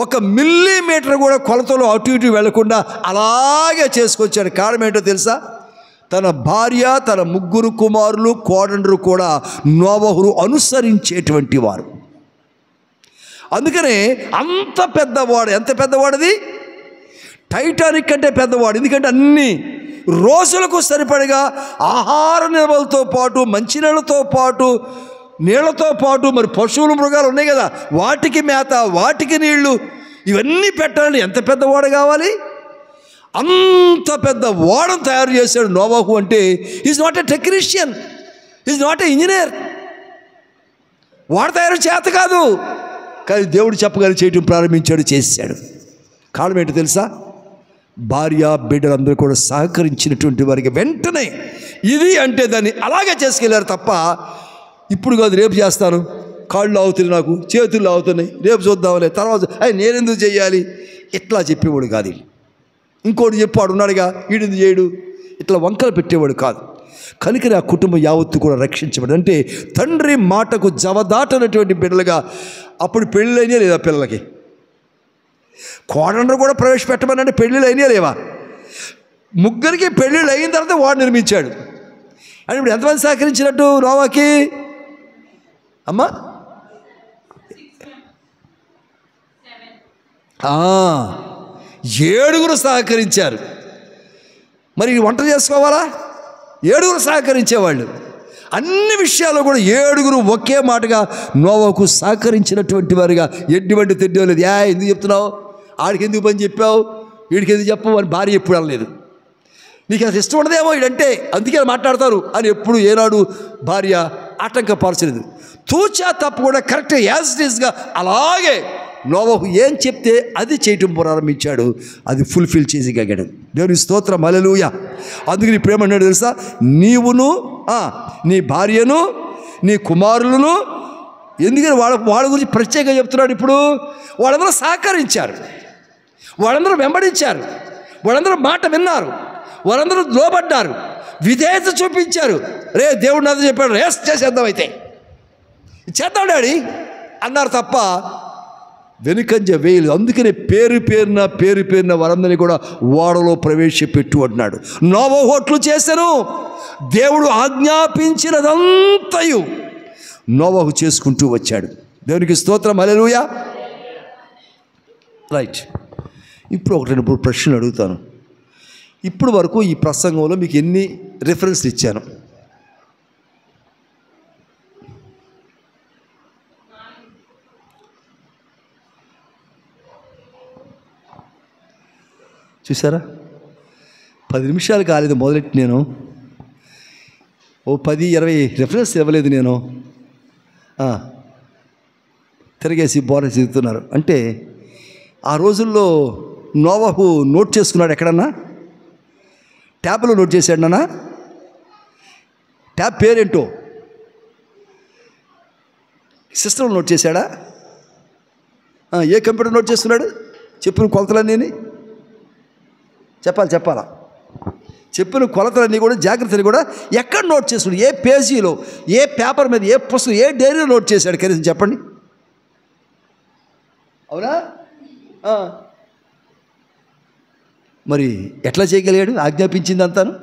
1 మిల్లీమీటర్ కూడా కొలతలు అటు ఇటు వెళ్లకుండా అలాగే చేసుకొచ్చాడు. కారణం ఏంటో తెలుసా, తన భార్య, తన ముగ్గురు కుమారులు, కోడండ్రు కూడా నోవహును అనుసరించేటువంటి వారు. అందుకనే అంత పెద్దవాడు. ఎంత పెద్దవాడిది, టైటానిక్ కంటే పెద్దవాడు. ఎందుకంటే అన్ని రోజులకు సరిపడగా ఆహార నిల్వలతో పాటు, మంచినీళ్ళతో పాటు, నీళ్లతో పాటు, మరి పశువులు మృగాలు ఉన్నాయి కదా, వాటికి మేత, వాటికి నీళ్లు, ఇవన్నీ పెట్టాలని ఎంత పెద్ద ఓడ కావాలి. అంత పెద్ద ఓడను తయారు చేశాడు నోవహు. అంటే is not a technician, is not a engineer. ఓడ తయారు చేత కాదు, కానీ దేవుడు చెప్పగలిగి చేయటం ప్రారంభించాడు, చేశాడు. కారణం ఏంటో తెలుసా, భార్య బిడ్డలందరూ కూడా సహకరించినటువంటి వారికి వెంటనే ఇది అంటే దాన్ని అలాగే చేసుకెళ్ళారు తప్ప, ఇప్పుడు కాదు రేపు చేస్తాను, కాళ్ళు అవుతున్నాయి, నాకు చేతులు అవుతున్నాయి, రేపు చూద్దాంలే, తర్వాత నేనెందుకు చేయాలి, ఇట్లా చెప్పేవాడు కాదు. ఇంకోటి చెప్పాడు ఉన్నాడుగా, వీడింది చేయడు, ఇట్లా వంకలు పెట్టేవాడు కాదు. కనుకనే ఆ కుటుంబం యావత్తు కూడా రక్షించబడి, అంటే తండ్రి మాటకు జవదాటనటువంటి బిడ్డలుగా. అప్పుడు పెళ్ళైనా లేదా పిల్లలకి, కోడండ్రు కూడా ప్రవేశపెట్టమని అంటే పెళ్ళిళ్ళు అయినా లేవా, ముగ్గురికి పెళ్ళిళ్ళు అయిన తర్వాత వాడు నిర్మించాడు. అని ఇప్పుడు ఎంతమంది సహకరించినట్టు నోవాకి అమ్మా, 7 సహకరించారు. మరి వంట చేసుకోవాలా, 7 సహకరించేవాళ్ళు. అన్ని విషయాల్లో కూడా 7 ఒకే మాటగా నోవాకు సహకరించినటువంటి వారుగా. ఎటువంటి తెడ్డలేదు, ఎందుకు చెప్తున్నావు, ఆడికి ఎందుకు పని చెప్పావు, వీడికి ఎందుకు చెప్పవు అని భార్య ఎప్పుడు అనలేదు. నీకు అసలు ఇష్టం ఉండదేమో వీడంటే, అందుకే మాట్లాడతారు అని ఎప్పుడు ఏనాడు భార్య ఆటంకపరచలేదు. తూచా తప్పు కూడా కరెక్ట్ యాజ్ ఇట్ ఈస్గా అలాగే నోవహు ఏం చెప్తే అది చేయటం ప్రారంభించాడు. అది ఫుల్ఫిల్ చేసిగలిగాడు. దేవుని స్తోత్రం, హల్లెలూయా. అందుకు నీ ప్రేమ అన్నాడు తెలుసా, నీవును నీ భార్యను నీ కుమారులను, ఎందుకని వాళ్ళ గురించి ప్రత్యేకంగా చెప్తున్నాడు. ఇప్పుడు వాళ్ళందరూ సహకరించారు, వాళ్ళందరూ వెంబడించారు, వాళ్ళందరూ మాట విన్నారు, వాళ్ళందరూ లోబడ్డారు, విధేయత చూపించారు. రే దేవుడు నాతో చెప్పాడు, రేస్ చేసేద్దాం, అయితే చేద్దాం డాడీ అన్నారు తప్ప వెనుకంజ వేయలేదు. అందుకనే పేరు పేరున వారందరినీ కూడా ఓడలో ప్రవేశపెట్టు అన్నాడు. నోవహు అట్లు చేశాను. దేవుడు ఆజ్ఞాపించినదంతయు నోవహు చేసుకుంటూ వచ్చాడు. దేవునికి స్తోత్రం, హల్లెలూయా. రైట్. ఇప్పుడు 1-2 ప్రశ్నలు అడుగుతాను. ఇప్పుడు వరకు ఈ ప్రసంగంలో మీకు ఎన్ని రిఫరెన్స్లు ఇచ్చాను? చూసారా, 10 నిమిషాలు కాలేదు మొదలెట్టి నేను, 10-20 రిఫరెన్స్ ఇవ్వలేదు నేను. తిరిగేసి బోర తిరుగుతున్నారు. అంటే ఆ రోజుల్లో నోవహు నోట్ చేసుకున్నాడు ఎక్కడన్నా, ట్యాబ్లో నోట్ చేశాడు నాన్న. ట్యాబ్ పేరేంటో సిస్టంలో నోట్ చేశాడా? ఏ కంప్యూటర్ నోట్ చేస్తున్నాడు? చెప్పిన కొలతలన్నీ చెప్పాలా? చెప్పిన కొలతలన్నీ కూడా జాగ్రత్తలు కూడా ఎక్కడ నోట్ చేసుకున్నాడు? ఏ పేజీలో, ఏ పేపర్ మీద, ఏ పుస్తకం, ఏ డైరీలో నోట్ చేశాడు? కనీసం చెప్పండి. అవునా? మరి ఎట్లా చేయగలిగాడు? ఆజ్ఞాపించింది అంతాను.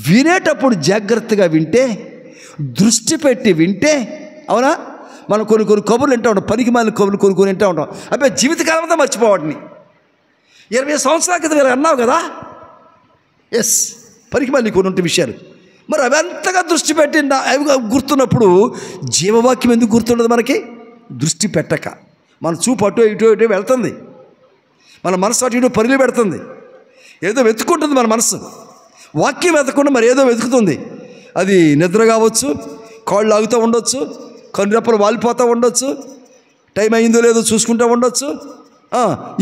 వినేటప్పుడు జాగ్రత్తగా వింటే, దృష్టి పెట్టి వింటే, అవునా? మనం కొన్ని కబుర్లు వింటూ ఉంటాం, పనికి మాలిన కబుర్లు కొన్ని వింటూ ఉంటాం. అబ్బాయి జీవితకాలం అంతా మర్చిపోవట్ని. 20 సంవత్సరాల క్రితం మీరు అన్నావు కదా, ఎస్, పనికి మాలిన కొన్ని ఉంటే విషయాలు. మరి అవి అంతగా దృష్టి పెట్టి అవి గుర్తున్నప్పుడు జీవవాక్యం ఎందుకు గుర్తుండదు మనకి? దృష్టి పెట్టక మన చూపు అటు ఇటు వెళ్తుంది, మన మనసు అటు ఇటు పరుగులు పెడుతుంది, ఏదో వెతుక్కుంటుంది మన మనసు. వాక్యం వెతకుండా మరి ఏదో వెతుకుతుంది. అది నిద్ర కావచ్చు, కాళ్ళు లాగుతూ ఉండొచ్చు, కన్నురెప్పలు వాలిపోతూ ఉండొచ్చు, టైం అయిందో లేదో చూసుకుంటూ ఉండొచ్చు.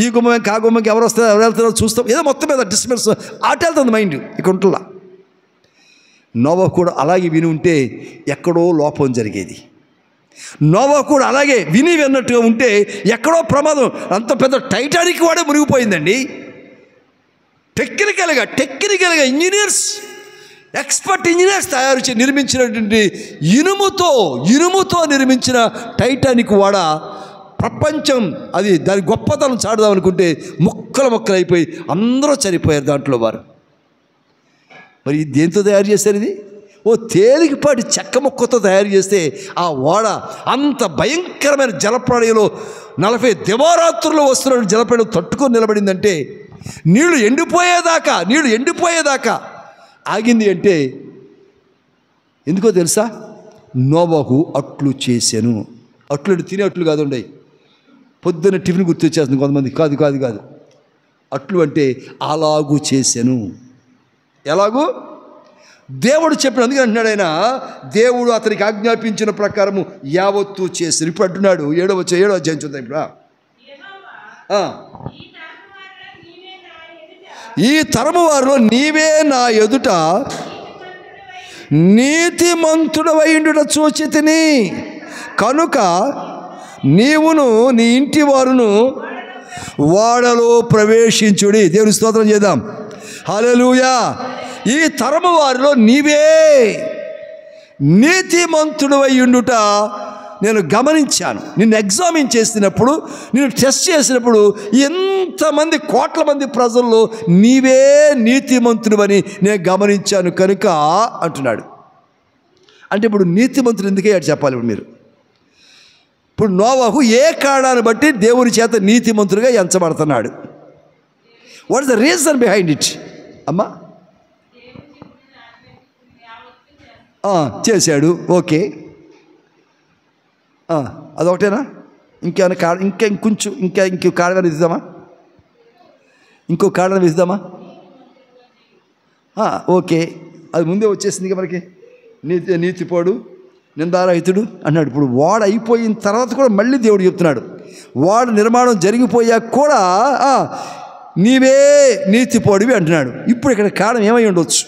ఈ గుమ్మంకి ఆ గుమ్మంకి ఎవరు వస్తారో ఎవరు వెళ్తారో చూస్తాం. ఏదో మొత్తం మీద డిస్టర్బెన్స్ అటు వెళ్తుంది మైండ్, ఇక ఉంటుందా. నోవహు కూడా అలాగే విని ఉంటే ఎక్కడో లోపం జరిగేది. నోవహు కూడా అలాగే విన్నట్టుగా ఉంటే ఎక్కడో ప్రమాదం. అంత పెద్ద టైటానిక్ వాడే మునిగిపోయిందండి. టెక్నికల్గా ఇంజనీర్స్, ఎక్స్పర్ట్ ఇంజనీర్స్ నిర్మించినటువంటి ఇనుముతో నిర్మించిన టైటానిక్ వాడ ప్రపంచం అది దాని గొప్పతనం చాటుదాం అనుకుంటే ముక్కలు అయిపోయి అందరూ చనిపోయారు దాంట్లో వారు. మరి దేంతో తయారు చేశారు? ఇది తేలికపాటి చెక్క ముక్కతో తయారు చేస్తే ఆ ఓడ అంత భయంకరమైన జలప్రళయంలో 40 దివారాత్రులు వస్తున్న జలప్రళయం తట్టుకొని నిలబడిందంటే, నీళ్లు ఎండిపోయేదాకా ఆగింది అంటే ఎందుకో తెలుసా? నోవహు అట్లు చేశాను. అట్లు తినే అట్లు కాదుండే, పొద్దున్న టిఫిన్ గుర్తొచ్చేస్తుంది కొంతమంది. కాదు. అట్లు అంటే అలాగూ చేశాను. ఎలాగూ? దేవుడు చెప్పిన, అందుకే అంటున్నాడు ఆయన, దేవుడు అతనికి ఆజ్ఞాపించిన ప్రకారము యావత్తు చేశాను. ఇప్పుడు అంటున్నాడు 7వ అధ్యాయం చూద్దాం. ఇప్పుడు ఈ తరము వారిలో నీవే నా ఎదుట నీతిమంతుడవైండుట చూచితిని కనుక నీవును నీ ఇంటి వారును వాడలో ప్రవేశించుడి. దేవుని స్తోత్రం చేద్దాం. హల్లెలూయా. ఈ తరము వారిలో నీవే నీతిమంతుడవైండుట నేను గమనించాను. నిన్ను ఎగ్జామిన్ చేసినప్పుడు, నిన్ను టెస్ట్ చేసినప్పుడు ఎంతమంది కోట్ల మంది ప్రజల్లో నీవే నీతిమంతుడివని నేను గమనించాను కనుక అంటున్నాడు. అంటే ఇప్పుడు నీతిమంతుడు ఎందుకే అటు చెప్పాలి? ఇప్పుడు మీరు ఇప్పుడు నోవహు ఏ కారణాన్ని బట్టి దేవుని చేత నీతిమంతుడిగా ఎంచబడుతున్నాడు? What is the reason behind it? అమ్మా చేశాడు, ఓకే, అదొకటేనా? ఇంకేమైనా ఇంకో కారణాన్ని ఇద్దామా? ఓకే, అది ముందే వచ్చేసింది మనకి. నీతిపోడు, నిందారహితుడు అన్నాడు. ఇప్పుడు వాడు అయిపోయిన తర్వాత కూడా మళ్ళీ దేవుడు చెప్తున్నాడు, వాడు నిర్మాణం జరిగిపోయాక కూడా నీవే నీతిపోడివి అంటున్నాడు. ఇప్పుడు ఇక్కడ కారణం ఏమై ఉండొచ్చు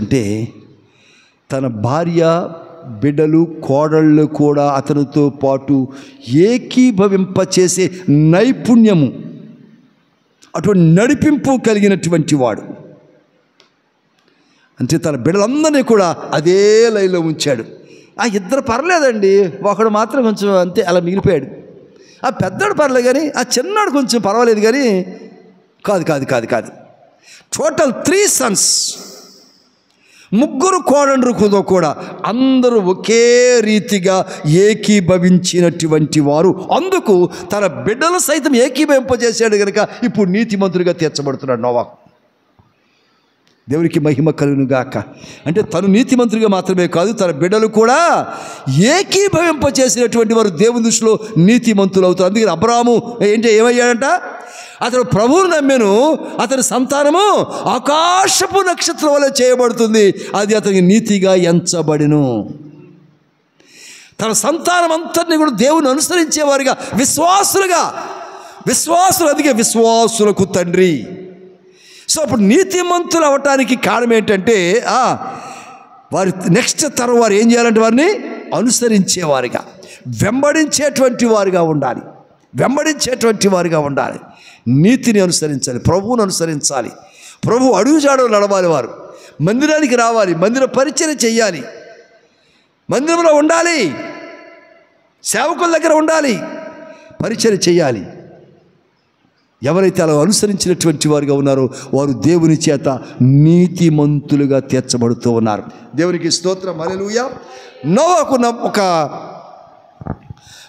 అంటే తన భార్య, బిడ్డలు, కోడళ్ళు కూడా అతనితో పాటు ఏకీభవింపచేసే నైపుణ్యము, అటువంటి నడిపింపు కలిగినటువంటి వాడు. అంటే తన బిడ్డలందరినీ కూడా అదే లైన్లో ఉంచాడు. ఆ ఇద్దరు పర్లేదండి, ఒకడు మాత్రం కొంచెం అంతే అలా మిగిలిపోయాడు. ఆ పెద్దోడు పర్లేదు కానీ ఆ చిన్నాడు కొంచెం పర్వాలేదు కానీ కాదు. టోటల్ 3 sons, 3 కోడళ్ళు కూడా అందరూ ఒకే రీతిగా ఏకీభవించినటువంటి వారు. అందుకు తన బిడ్డలు సైతం ఏకీభవింపజేశాడు కనుక ఇప్పుడు నీతిమంతుడిగా తీర్చబడుతున్నాడు నోవహు. దేవునికి మహిమ కలుగును గాక. అంటే తను నీతిమంతుడిగా మాత్రమే కాదు, తన బిడ్డలు కూడా ఏకీభవింపచేసినటువంటి వారు దేవుని దృష్టిలో నీతిమంతులు అవుతారు. అందుకని అబ్రాహాము ఏమయ్యాడంట? అతడు ప్రభువును నమ్మెను, అతని సంతానము ఆకాశపు నక్షత్రం వలె చేయబడుతుంది, అది అతనికి నీతిగా ఎంచబడిను. తన సంతానం అంతటిని కూడా దేవుని అనుసరించేవారుగా, విశ్వాసులుగా విశ్వాసులు అందుకే విశ్వాసులకు తండ్రి. సో అప్పుడు నీతిమంతులు అవ్వటానికి కారణం ఏంటంటే వారి నెక్స్ట్ తరం వారు ఏం చేయాలంటే వారిని అనుసరించేవారుగా, వెంబడించేటువంటి వారుగా ఉండాలి. వెంబడించేటువంటి వారుగా ఉండాలి. నీతిని అనుసరించాలి, ప్రభువును అనుసరించాలి, ప్రభు అడుగుజాడలు నడవాలి. వారు మందిరానికి రావాలి, మందిర పరిచర్య చెయ్యాలి, మందిరంలో ఉండాలి, సేవకుల దగ్గర ఉండాలి, పరిచర్య చెయ్యాలి. ఎవరైతే అలా అనుసరించినటువంటి వారుగా ఉన్నారో వారు దేవుని చేత నీతిమంతులుగా తీర్చబడుతూ ఉన్నారు. దేవునికి స్తోత్రం, హల్లెలూయా. నోవాకున్న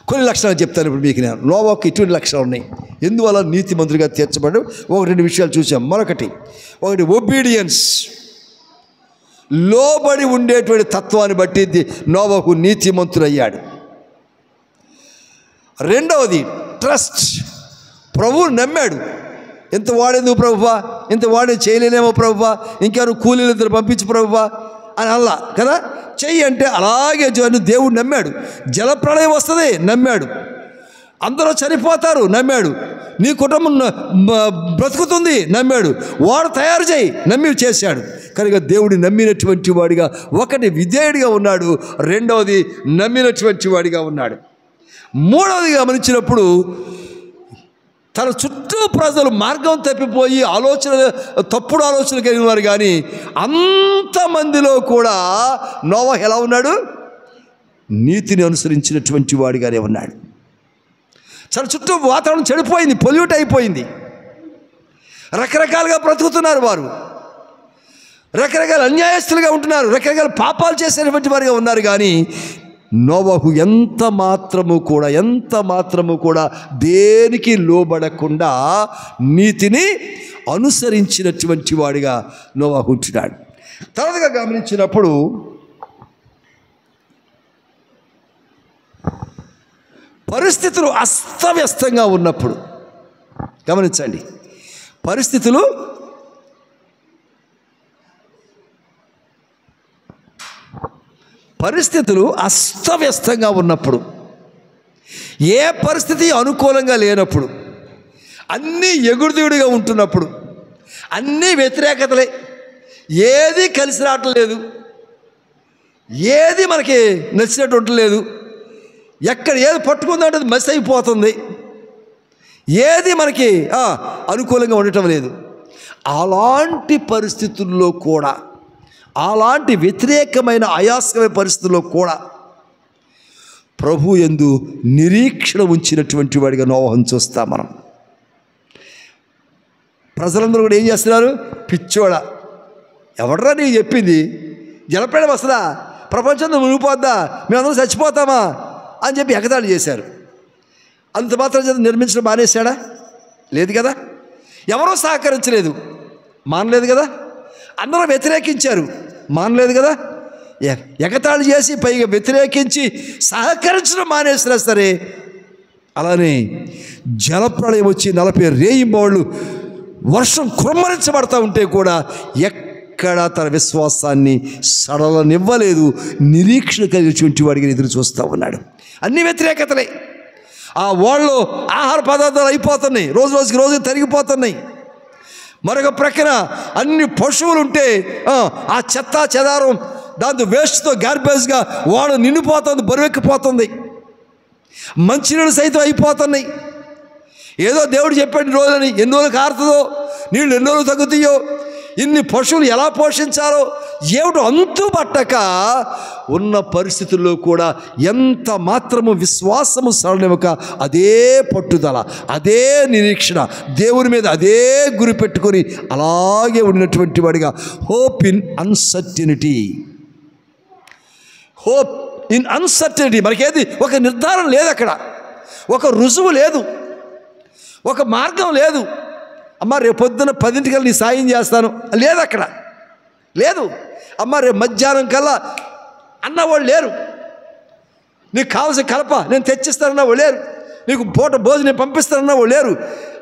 కొన్ని లక్షణాలు చెప్తాను ఇప్పుడు మీకు. నేను నోవాకు ఇటువంటి లక్షణాలు ఉన్నాయి ఎందువల్ల నీతిమంతులుగా తీర్చబడు. రెండు విషయాలు చూసాం. ఒకటి ఒబీడియన్స్, లోబడి ఉండేటువంటి తత్వాన్ని బట్టి నోవాకు నీతిమంతుడయ్యాడు. రెండవది ట్రస్ట్, ప్రభువుని నమ్మాడు. ఇంత వాడేందుకు ప్రభువా, ఇంత వాడే చేయలేనేమో ప్రభువా, ఇంకెవరు కూలీలు ఇద్దరు పంపించు ప్రభువా అని అల్లా కదా. చెయ్యి అంటే అలాగే దేవుడు నమ్మాడు. జలప్రళయం వస్తుంది నమ్మాడు, అందరూ చనిపోతారు నమ్మాడు, నీ కుటుంబం బ్రతుకుతుంది నమ్మాడు, వాడు తయారు చేయి నమ్మి చేశాడు. కనుక దేవుడిని నమ్మినటువంటి వాడిగా ఒకటి విధేయుడిగా ఉన్నాడు, రెండవది నమ్మినటువంటి వాడిగా ఉన్నాడు. మూడవది గమనించినప్పుడు తన చుట్టూ ప్రజలు మార్గం తప్పిపోయి తప్పుడు ఆలోచన కలిగిన వారు, కానీ అంతమందిలో కూడా నోవహు ఎలా ఉన్నాడు? నీతిని అనుసరించినటువంటి వాడిగానే ఉన్నాడు. తన చుట్టూ వాతావరణం చెడిపోయింది, పొల్యూట్ అయిపోయింది, రకరకాలుగా బ్రతుకుతున్నారు వారు, రకరకాల అన్యాయస్తులుగా ఉంటున్నారు, రకరకాల పాపాలు చేసేటువంటి వారిగా ఉన్నారు. కానీ నోవహు ఎంత మాత్రము కూడా దేనికి లోబడకుండా నీతిని అనుసరించినటువంటి వాడిగా నోవహు ఉంటున్నాడు. తర్వాతగా గమనించినప్పుడు పరిస్థితులు అస్తవ్యస్తంగా ఉన్నప్పుడు, గమనించండి, పరిస్థితులు అస్తవ్యస్తంగా ఉన్నప్పుడు, ఏ పరిస్థితి అనుకూలంగా లేనప్పుడు, అన్నీ ఎగురుదిగుడుగా ఉంటున్నప్పుడు, అన్నీ వ్యతిరేకతలే, ఏది కలిసి రావట్లేదు, ఏది మనకి నచ్చినట్టు ఉండలేదు, ఎక్కడ ఏది పట్టుకుందంటే అది మసి అయిపోతుంది, ఏది మనకి అనుకూలంగా ఉండటం లేదు. అలాంటి పరిస్థితుల్లో కూడా, అలాంటి వ్యతిరేకమైన ఆయాస్కరమైన పరిస్థితుల్లో కూడా ప్రభు యందు నిరీక్షణ ఉంచినటువంటి వాడిగా నోవహును చూస్తాం మనం. ప్రజలందరూ కూడా ఏం చేస్తున్నారు? పిచ్చోడా, ఎవడరా నీకు చెప్పింది? జలప్రళయం వస్తుందా? ప్రపంచంలో మునిగిపోద్దా? మేమందరం చచ్చిపోతామా అని చెప్పి ఎగతాళి చేశారు. అంత మాత్రం చేత నిర్మించడం మానేశాడా? లేదు కదా. ఎవరో సహకరించలేదు, మానలేదు కదా. అందరూ వ్యతిరేకించారు, మానలేదు కదా. ఎగతాళి చేసి పైగా వ్యతిరేకించి సహకరించడం మానేసినా సరే, అలానే జలప్రళయం వచ్చి 40 రేయింబవళ్ళు వర్షం కుమ్మరించబడతా ఉంటే కూడా ఎక్కడ తన విశ్వాసాన్ని సడలనివ్వలేదు. నిరీక్షణ కలిగినటువంటి వాడికి ఎదురు చూస్తూ ఉన్నాడు. అన్ని వ్యతిరేకతలే. ఆ ఓళ్ళలో ఆహార పదార్థాలు అయిపోతున్నాయి, రోజు తరిగిపోతున్నాయి. మరొక ప్రక్కన అన్ని పశువులు ఉంటే ఆ చెత్త చెదారం దాంతో వేస్ట్తో గార్బేజ్గా వాడు నిండిపోతుంది, బరువెక్కిపోతుంది. మంచినీళ్ళు సైతం అయిపోతున్నాయి. ఏదో దేవుడు చెప్పాడు రోజులని, ఎన్ని రోజులు కారుతుందో, నీళ్ళు ఎన్ని రోజులు తగ్గుతాయో, ఇన్ని పశువులు ఎలా పోషించాలో ఏమిటో అంతు పట్టక ఉన్న పరిస్థితుల్లో కూడా ఎంత మాత్రము విశ్వాసము సడలివ్వక అదే పట్టుదల, అదే నిరీక్షణ, దేవుని మీద అదే గురి పెట్టుకొని అలాగే ఉన్నటువంటి వాడిగా హోప్ ఇన్ అన్సర్టనిటీ. మనకేది ఒక నిర్ధారణ లేదు, అక్కడ ఒక రుజువు లేదు, ఒక మార్గం లేదు. అమ్మ రేపు పొద్దున 10 నీ సాయం చేస్తాను లేదు, అక్కడ లేదు. అమ్మ రేపు మధ్యాహ్నం కల్లా అన్నవాళ్ళు లేరు, నీకు కావాల్సిన కలప నేను తెచ్చిస్తానన్న వాళ్ళు లేరు, నీకు పూట భోజనం పంపిస్తానన్న వాళ్ళు లేరు.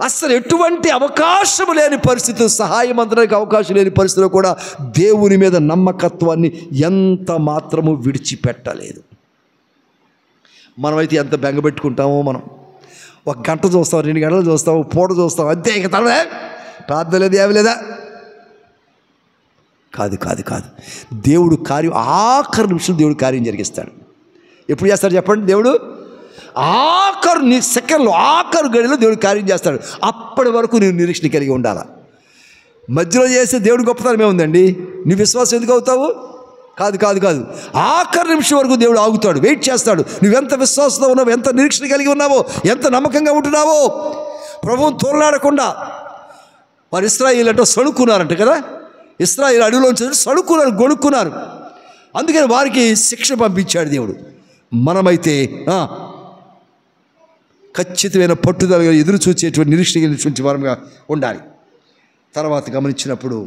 అస్సలు ఎటువంటి అవకాశం లేని పరిస్థితులు, సహాయం అందడానికి అవకాశం లేని పరిస్థితుల్లో కూడా దేవుని మీద నమ్మకత్వాన్ని ఎంత మాత్రము విడిచిపెట్టలేదు. మనమైతే ఎంత బెంగపెట్టుకుంటామో మనం. ఒక గంట చూస్తావు, 2 గంటలు చూస్తావు, పూట చూస్తావు, అంతే. ఇక తనే ప్రార్థన లేదు, ఏమి లేదా? కాదు కాదు కాదు. దేవుడు కార్యం ఆఖరి నిమిషం దేవుడు కార్యం జరిగిస్తాడు. ఎప్పుడు చేస్తాడు చెప్పండి? దేవుడు ఆఖరు సెకండ్లో, ఆఖరు గడిలో దేవుడు కార్యం చేస్తాడు. అప్పటి వరకు నువ్వు నిరీక్షణ కలిగి ఉండాలా. మధ్యలో చేస్తే దేవుడు గొప్పతనం ఏముందండి? నీ విశ్వాసం ఎందుకు అవుతావు? కాదు కాదు కాదు. ఆఖరి నిమిషం వరకు దేవుడు ఆగుతాడు, వెయిట్ చేస్తాడు. నువ్వెంత విశ్వాసంతో ఉన్నావు, ఎంత నిరీక్షణ కలిగి ఉన్నావో, ఎంత నమ్మకంగా ఉంటున్నావో. ప్రభువుని తోలనాడకుండా వారు ఇశ్రాయేలు అంటే సణుక్కున్నారంట కదా. ఇశ్రాయేలు అడవిలోంచి సణుక్కున్నారు, గొణుక్కున్నారు. అందుకని వారికి శిక్ష పంపించాడు దేవుడు. మనమైతే ఖచ్చితమైన పట్టుదలగా ఎదురు చూసేటువంటి నిరీక్షణ కలిగినటువంటి వారంగా ఉండాలి. తర్వాత గమనించినప్పుడు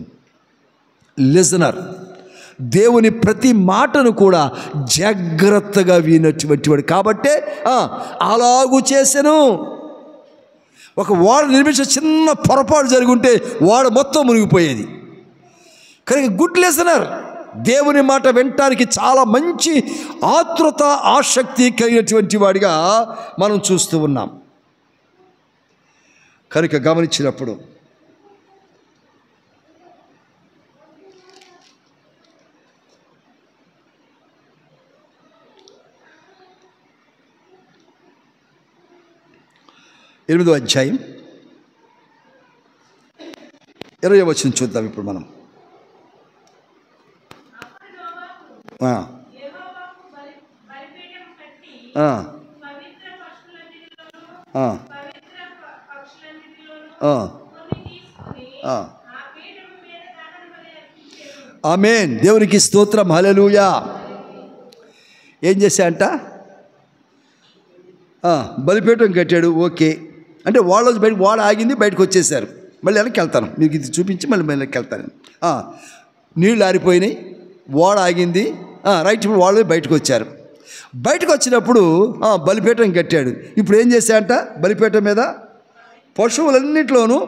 లిజనర్, దేవుని ప్రతి మాటను కూడా జాగ్రత్తగా వినటువంటి వాడు. కాబట్టే అలాగూ చేశాను. ఒక ఓడ నిర్మించే చిన్న పొరపాటు జరుగుంటే ఓడ మొత్తం మునిగిపోయేది. కనుక గుడ్ లిజనర్, దేవుని మాట వినటానికి చాలా మంచి ఆతృత, ఆసక్తి కలిగినటువంటి వాడిగా మనం చూస్తూ ఉన్నాం. కనుక గమనించినప్పుడు ఎనిమిదో అధ్యాయం 20వ వచనం చూద్దాం ఇప్పుడు మనం. ఆమేన్. దేవునికి స్తోత్రం, హల్లెలూయా. ఏం చేశాడంట? బలిపీఠం కట్టాడు. ఓకే అంటే వాళ్ళ బయట వాడ ఆగింది, బయటకు వచ్చేసారు. మళ్ళీ వెనక్కి వెళ్తాను, మీకు ఇది చూపించి మళ్ళీ వెనక్కి వెళ్తాను. నీళ్ళు ఆరిపోయినాయి, ఓడ ఆగింది, రైట్. ఇప్పుడు వాళ్ళు బయటకు వచ్చారు. బయటకు వచ్చినప్పుడు బలిపీఠం కట్టాడు. ఇప్పుడు ఏం చేశాడంట? బలిపీఠం మీద పశువులన్నింటిలోనూ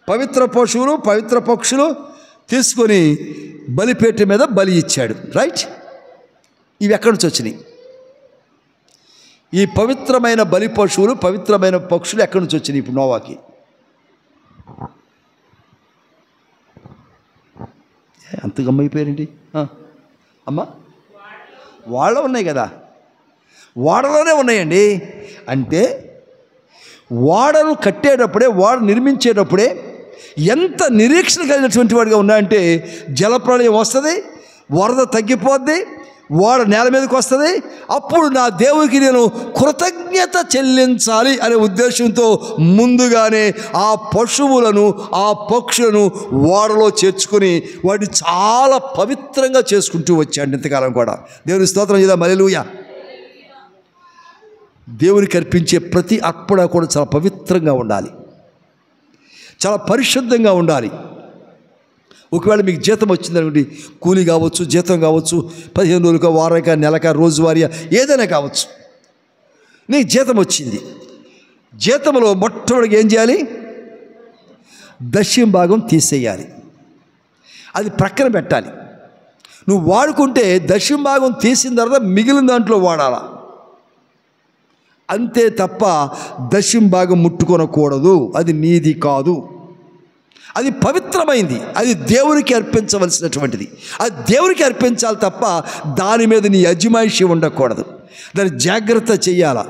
పవిత్ర పశువులు, పవిత్ర పక్షులు తీసుకొని బలిపీఠం మీద బలి ఇచ్చాడు. రైట్. ఇవి ఎక్కడి నుంచి వచ్చినాయి? ఈ పవిత్రమైన బలి పశువులు, పవిత్రమైన పక్షులు ఎక్కడి నుంచి వచ్చినాయి ఇప్పుడు నోవాకి? అంత గమ్మైపోయారండి. అమ్మా, వాళ్ళ ఉన్నాయి కదా, వాడలోనే ఉన్నాయండి. అంటే వాడను కట్టేటప్పుడే, వాడ నిర్మించేటప్పుడే ఎంత నిరీక్షణ కలిగినటువంటి వాడిగా ఉన్నాయంటే, జలప్రళయం వస్తుంది, వరద తగ్గిపోద్ది, వాడ నేల మీదకి వస్తుంది. అప్పుడు నా దేవునికి నేను కృతజ్ఞత చెల్లించాలి అనే ఉద్దేశంతో ముందుగానే ఆ పశువులను, ఆ పక్షులను ఓడలో చేర్చుకొని వాటిని చాలా పవిత్రంగా చేసుకుంటూ వచ్చాడు ఇంతకాలం కూడా. దేవుని స్తోత్రం చేద్దాం, హల్లెలూయా. దేవునికి అర్పించే ప్రతి అర్పణ కూడా చాలా పవిత్రంగా ఉండాలి, చాలా పరిశుద్ధంగా ఉండాలి. ఒకవేళ మీకు జీతం వచ్చిందనుకోండి, కూలీ కావచ్చు, జీతం కావచ్చు, 15 రోజులుగా, వారంగా, నెలక, రోజువారీ, ఏదైనా కావచ్చు. నీకు జీతం వచ్చింది. జీతంలో మొట్టమొదటిగా ఏం చేయాలి? దశమ భాగం తీసేయాలి, అది ప్రక్కన పెట్టాలి. నువ్వు వాడుకుంటే దశమ భాగం తీసిన తర్వాత మిగిలిన దాంట్లో వాడాలా, అంతే తప్ప దశమ భాగం ముట్టుకొనకూడదు. అది నీది కాదు, అది పవిత్రమైంది, అది దేవునికి అర్పించవలసినటువంటిది. అది దేవునికి అర్పించాలి తప్ప దాని మీద నీ అజమాయిషి ఉండకూడదు. దాన్ని జాగ్రత్త చెయ్యాలా.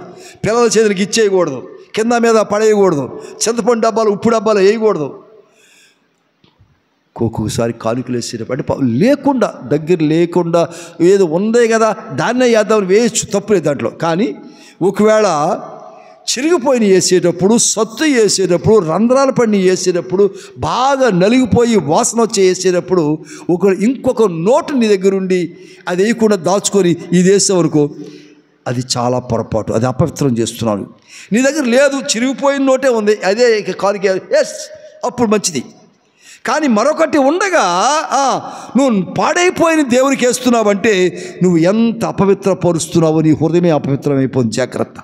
పిల్లల చేతులకు ఇచ్చేయకూడదు, కింద మీద పడేయకూడదు, చింతపండు డబ్బాలు, ఉప్పు డబ్బాలు వేయకూడదు. ఒక్కొక్కసారి కానుకలు వేసేటప్పుడు అంటే లేకుండా, దగ్గర లేకుండా ఏదో ఉందే కదా దాన్నే వేద్దామని వేయచ్చు, తప్పులేదు దాంట్లో. కానీ ఒకవేళ చిరిగిపోయిన వేసేటప్పుడు, సత్తు వేసేటప్పుడు, రంధ్రాల పడిని వేసేటప్పుడు, బాగా నలిగిపోయి వాసన వచ్చి వేసేటప్పుడు ఇంకొక నోటు నీ దగ్గర ఉండి అది వేయకుండా దాచుకొని ఇది వేసేవరకు అది చాలా పొరపాటు, అది అపవిత్రం చేస్తున్నాను. నీ దగ్గర లేదు, చిరిగిపోయిన నోటే ఉంది, అదే కానుక, ఎస్, అప్పుడు మంచిది. కానీ మరొకటి ఉండగా నువ్వు పాడైపోయిన దేవునికి వేస్తున్నావంటే నువ్వు ఎంత అపవిత్రపరుస్తున్నావో, నీ హృదయమే అపవిత్రమైపోయింది. జాగ్రత్త.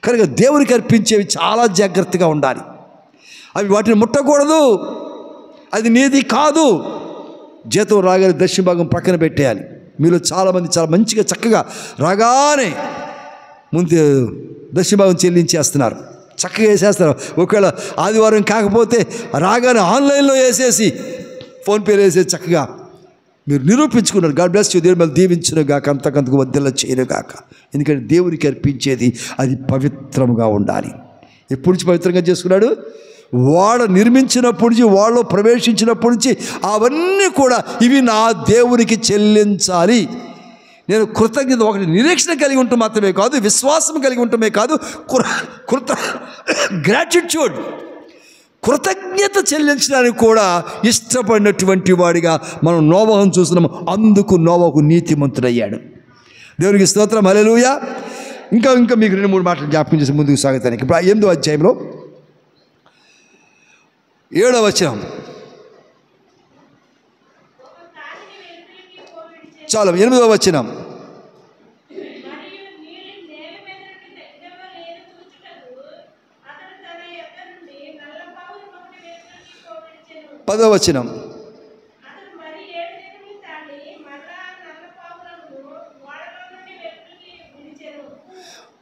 కనుక దేవునికి అర్పించేవి చాలా జాగ్రత్తగా ఉండాలి. అవి వాటిని ముట్టకూడదు, అది నీది కాదు. జీతం రాగానే దశమ భాగం పక్కన పెట్టేయాలి. మీలో చాలామంది చాలా మంచిగా చక్కగా రాగానే ముందు దశభాగం చెల్లించేస్తున్నారు, చక్కగా వేసేస్తారు. ఒకవేళ ఆదివారం కాకపోతే రాగానే ఆన్లైన్లో వేసేసి ఫోన్పేలో వేసేసి చక్కగా మీరు నిరూపించుకున్నారు. గాడ్ బ్లెస్ యు, దేవుడు మళ్ళీ దీవించును గాక, అంతకంతకు వద్దెలా చేయను గాక. ఎందుకంటే దేవునికి అర్పించేది అది పవిత్రముగా ఉండాలి. ఎప్పటి నుంచి పవిత్రంగా చేసుకున్నాడు? వాడ నిర్మించినప్పటి నుంచి, వాళ్ళలో ప్రవేశించినప్పటి నుంచి అవన్నీ కూడా ఇవి నా దేవునికి చెల్లించాలి. నేను కృతజ్ఞత, ఒకటి నిరీక్షణ కలిగి ఉండటం మాత్రమే కాదు, విశ్వాసం కలిగి ఉండటమే కాదు, గ్రాటిట్యూడ్, కృతజ్ఞత చెల్లించడానికి కూడా ఇష్టపడినటువంటి వాడిగా మనం నోవహును చూస్తున్నాము. అందుకు నోవహు నీతిమంతుడయ్యాడు. దేవునికి స్తోత్రం, హల్లెలూయా. ఇంకా మీకు 2-3 మాటలు జ్ఞాపకం చేసి ముందుకు సాగుతానికి. ఇప్పుడు 8వ అధ్యాయంలో 7వ వచనం చాలు. 8వ వచనం, పదవ వచనం,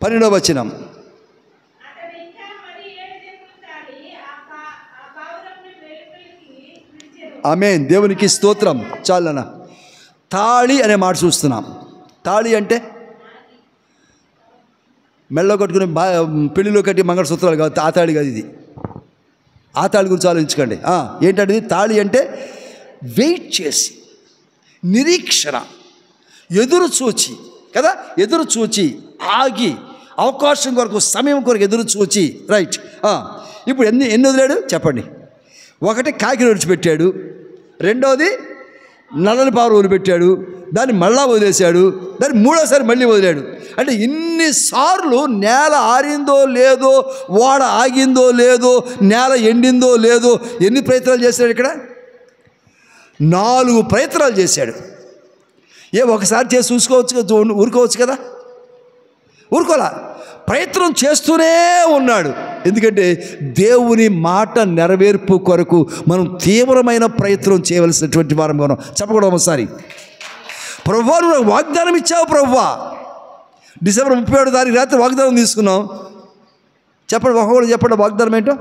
12వ వచనం, ఆమేన్. దేవునికి స్తోత్రం. చాలనా. తాళి అనే మాట చూస్తున్నాం. తాళి అంటే మెళ్ళో కట్టుకుని పెళ్లిలో కట్టి మంగళసూత్రాలు కాదు, ఆ తాళి కాదు ఇది. ఆ తాళి గురించి ఆలోచించకండి. ఏంటంటే తాళి అంటే వెయిట్ చేసి, నిరీక్షణ, ఎదురు చూచి కదా, ఎదురు చూచి, ఆగి, అవకాశం కొరకు, సమయం కొరకు ఎదురు చూచి. రైట్. ఇప్పుడు ఎన్ని వదిలాడు చెప్పండి? ఒకటి కాకిని విడిచిపెట్టాడు, రెండోది నల్లని పావురం వదిలిపెట్టాడు, దాన్ని మళ్ళా వదిలేశాడు, దాన్ని మూడోసారి మళ్ళీ వదిలాడు. అంటే ఇన్నిసార్లు నేల ఆరిందో లేదో, వాడ ఆగిందో లేదో, నేల ఎండిందో లేదో, ఎన్ని ప్రయత్నాలు చేశాడు ఇక్కడ? 4 ప్రయత్నాలు చేశాడు. ఒకసారి చేసి చూసుకోవచ్చు, ఊరుకోవచ్చు కదా? ఊరుకోలా, ప్రయత్నం చేస్తూనే ఉన్నాడు. ఎందుకంటే దేవుని మాట నెరవేర్పు కొరకు మనం తీవ్రమైన ప్రయత్నం చేయవలసినటువంటి వారం మనం చెప్పకూడదు. ఒకసారి ప్రభువా నువ్వు వాగ్దానం ఇచ్చావు ప్రభువా, డిసెంబర్ 31వ తారీఖు రాత్రి వాగ్దానం తీసుకున్నాం. చెప్పండి, ఒక్కొక్కరు చెప్పండి వాగ్దానం ఏంటో.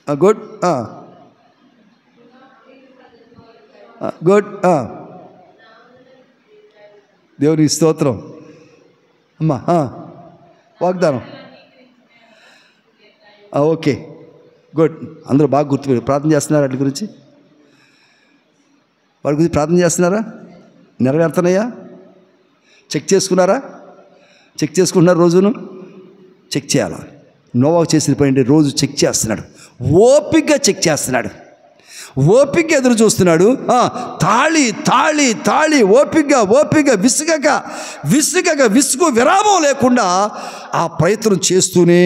Good good. దేవునికి స్తోత్రం అమ్మా. వాగ్దానం ఓకే, గుడ్. అందరూ బాగా గుర్తుపెట్టి ప్రార్థన చేస్తున్నారా? వాటి గురించి ప్రార్థన చేస్తున్నారా? నెరవేరుతున్నాయా? చెక్ చేసుకున్నారా? చెక్ చేసుకుంటున్నారు? రోజును చెక్ చేయాలా? నోవాహు చేసిన పని రోజు చెక్ చేస్తున్నాడు, ఓపికగా చెక్ చేస్తున్నాడు, ఓపిక ఎదురు చూస్తున్నాడు. తాళి తాళి తాళి, ఓపికగా విసుగు విరామం లేకుండా ఆ ప్రయత్నం చేస్తూనే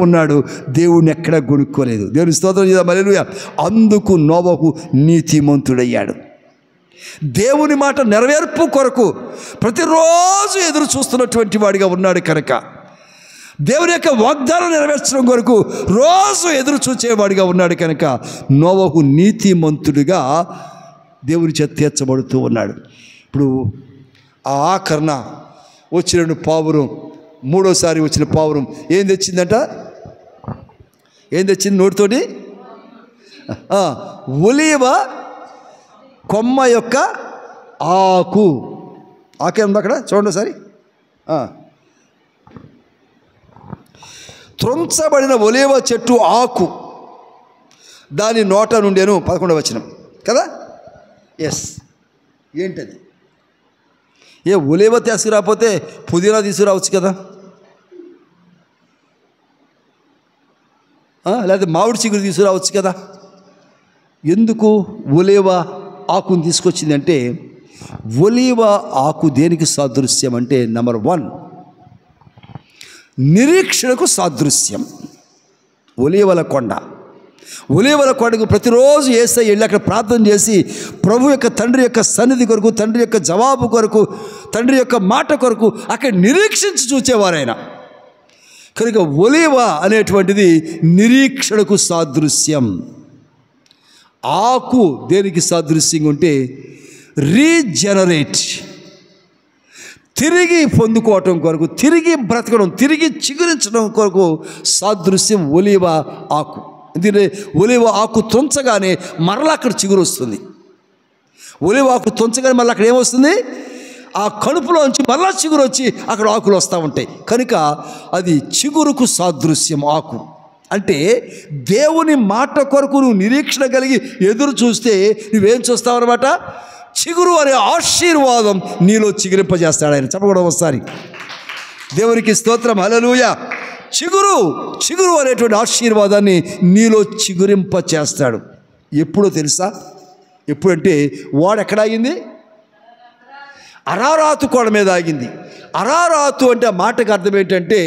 ఉన్నాడు. దేవుడిని ఎక్కడా కొనుక్కోలేదు. దేవుని స్తోత్రం చేద్దాం, హల్లెలూయా. అందుకు నోవహు నీతిమంతుడయ్యాడు. దేవుని మాట నెరవేర్పు కొరకు ప్రతిరోజు ఎదురు చూస్తున్నటువంటి వాడిగా ఉన్నాడు కనుక, దేవుని యొక్క వాగ్దానం నెరవేర్చడం కొరకు రోజు ఎదురు చూచేవాడిగా ఉన్నాడు కనుక నోవహు నీతిమంతుడిగా దేవుని చేత తీర్చబడుతూ ఉన్నాడు. ఇప్పుడు ఆ ఆఖరణ వచ్చిన పావురం, మూడోసారి వచ్చిన పావురం ఏం తెచ్చిందంట? ఏం తెచ్చింది నోటితోటి? ఒలీవ కొమ్మ యొక్క ఆకే ఉంది అక్కడ, చూడండి ఒకసారి. త్రుంచబడిన ఒలీవ చెట్టు ఆకు దాని నోట నుండేను. 11వ వచనం కదా. ఎస్, ఏంటది? ఒలీవ తీసుకురాకపోతే పుదీనా తీసుకురావచ్చు కదా, లేదా మామిడి చిగురు తీసుకురావచ్చు కదా. ఎందుకు ఒలీవ ఆకుని తీసుకొచ్చిందంటే, ఒలీవ ఆకు దేనికి సాదృశ్యం అంటే, నెంబర్ 1 నిరీక్షణకు సాదృశ్యం. ఒలీవల కొండకు ప్రతిరోజు యేసయ్య వెళ్ళి అక్కడ ప్రార్థన చేసి ప్రభు యొక్క తండ్రి యొక్క సన్నిధి కొరకు, తండ్రి యొక్క జవాబు కొరకు, తండ్రి యొక్క మాట కొరకు అక్కడ నిరీక్షించి చూచేవారైనా. కనుక ఒలీవ అనేటువంటిది నిరీక్షణకు సాదృశ్యం. ఆకు దేనికి సాదృశ్యంగా ఉంటే, రీజనరేట్, తిరిగి పొందుకోవటం కొరకు, తిరిగి బ్రతకడం, తిరిగి చిగురించడం కొరకు సాదృశ్యం ఒలీవ ఆకు. ఎందుకంటే ఒలీవ ఆకు తుంచగానే మరలా అక్కడ చిగురు వస్తుంది. ఒలీవ ఆకు తుంచగానే మళ్ళీ అక్కడ ఏమొస్తుంది? ఆ కడుపులోంచి మళ్ళా చిగురు వచ్చి అక్కడ ఆకులు వస్తూ ఉంటాయి. కనుక అది చిగురుకు సాదృశ్యం ఆకు. అంటే దేవుని మాట కొరకు నువ్వు నిరీక్షణ కలిగి ఎదురు చూస్తే నువ్వేం చూస్తావు అన్నమాట? చిగురు అనే ఆశీర్వాదం నీలో చిగురింపజేస్తాడు ఆయన. చెప్పకూడదు ఒకసారి. దేవునికి స్తోత్రం, హల్లెలూయా. చిగురు అనేటువంటి ఆశీర్వాదాన్ని నీలో చిగురింపచేస్తాడు. ఎప్పుడో తెలుసా? ఎప్పుడంటే వాడు ఎక్కడ ఆగింది? అరారాతు కోడ మీద ఆగింది. అరారాతు అంటే ఆ మాటకు అర్థం ఏంటంటే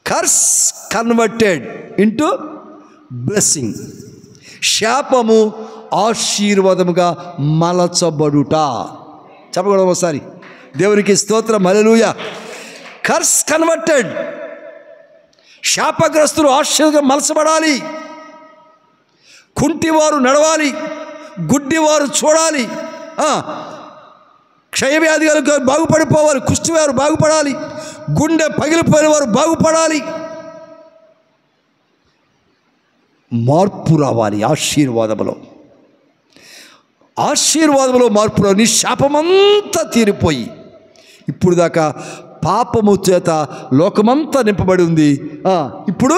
కర్స్ కన్వర్టెడ్ ఇంటూ బ్లెస్సింగ్. శాపము ఆశీర్వాదముగా మలచబడుట. చెప్పకూడదు ఒకసారి. దేవునికి స్తోత్రం, హల్లెలూయా. కర్స్ కన్వర్టెడ్, శాపగ్రస్తులు ఆశీర్వాదంగా మలచబడాలి. కుంటివారు నడవాలి, గుడ్డివారు చూడాలి, క్షయవ్యాధి గారు బాగుపడిపోవాలి, కుష్టివారు బాగుపడాలి, గుండె పగిలిపోయిన వారు బాగుపడాలి. మార్పు రావాలి ఆశీర్వాదములో. మార్పు రావాలి. నీ శాపమంతా తీరిపోయి ఇప్పుడు దాకా పాపము చేత లోకమంతా నింపబడి ఉంది. ఇప్పుడు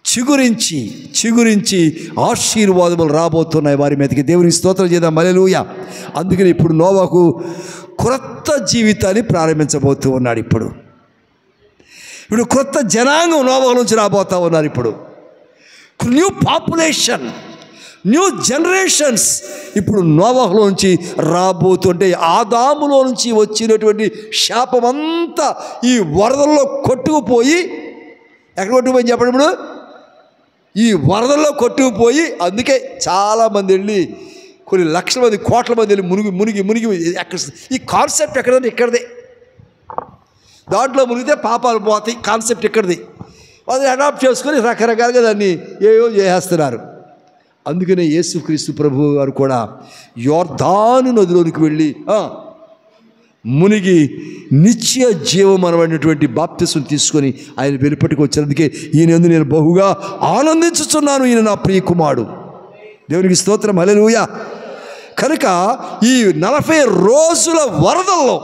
చిగురించి ఆశీర్వాదములు రాబోతున్నాయి వారి మీదకి. దేవునికి స్తోత్రం చేద్దాం, హల్లెలూయా. అందుకని ఇప్పుడు నోవాహు క్రొత్త జీవితాన్ని ప్రారంభించబోతూ ఉన్నాడు. ఇప్పుడు క్రొత్త జనాంగం నోవాహు నుంచి రాబోతూ ఉన్నారు. ఇప్పుడు న్యూ పాపులేషన్, న్యూ జనరేషన్స్ ఇప్పుడు నోవాహులోంచి రాబోతుంటే ఆదాములో నుంచి వచ్చినటువంటి శాపమంతా ఈ వరదల్లో కొట్టుకుపోయి ఎక్కడ కొట్టుకుపోయి చెప్పండి. ఇప్పుడు ఈ వరదల్లో కొట్టుకుపోయి అందుకే చాలామంది వెళ్ళి కొన్ని లక్షల మంది, కోట్ల మంది వెళ్ళి మునిగి ఎక్కడ ఈ కాన్సెప్ట్ ఎక్కడంటే ఇక్కడదే. దాంట్లో మునిగితే పాపాలు పోతాయి కాన్సెప్ట్ ఇక్కడది. అది అడాప్ట్ చేసుకొని రకరకాలుగా దాన్ని ఏవో చేసేస్తున్నారు. అందుకనే యేసుక్రీస్తు ప్రభువు గారు కూడా యోర్దాను నదిలోనికి వెళ్ళి మునిగి నిత్య జీవం అనబడినటువంటి బాప్తిసం తీసుకొని ఆయన వెలుపటికి వచ్చినందుకే ఈయన యందు నేను బహుగా ఆనందించుచున్నాను, ఈయన నా ప్రియ కుమారుడు. దేవునికి స్తోత్రం, హల్లెలూయా. కనుక ఈ 40 రోజుల వరదల్లో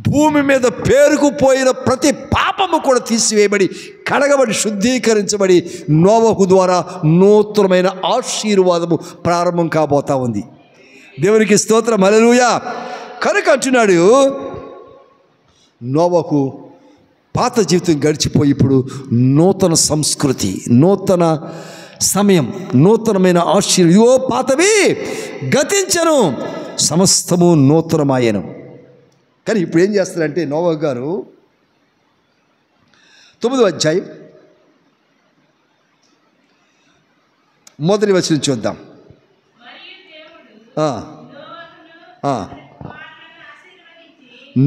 భూమి మీద పేరుకుపోయిన ప్రతి పాపము కూడా తీసివేయబడి కడగబడి శుద్ధీకరించబడి నోవహు ద్వారా నూతనమైన ఆశీర్వాదము ప్రారంభం కాబోతా ఉంది. దేవునికి స్తోత్రం, హల్లెలూయా. కనుక అంటున్నాడు నోవహు పాత జీవితం గడిచిపోయి ఇప్పుడు నూతన సంస్కృతి, నూతన సమయం, నూతనమైన ఆశీర్వాదం. ఓ పాతవి గతించను, సమస్తము నూతనమాయను. కానీ ఇప్పుడు ఏం చేస్తారంటే నోవహు గారు 9వ అధ్యాయం 1వ వచనం చూద్దాం.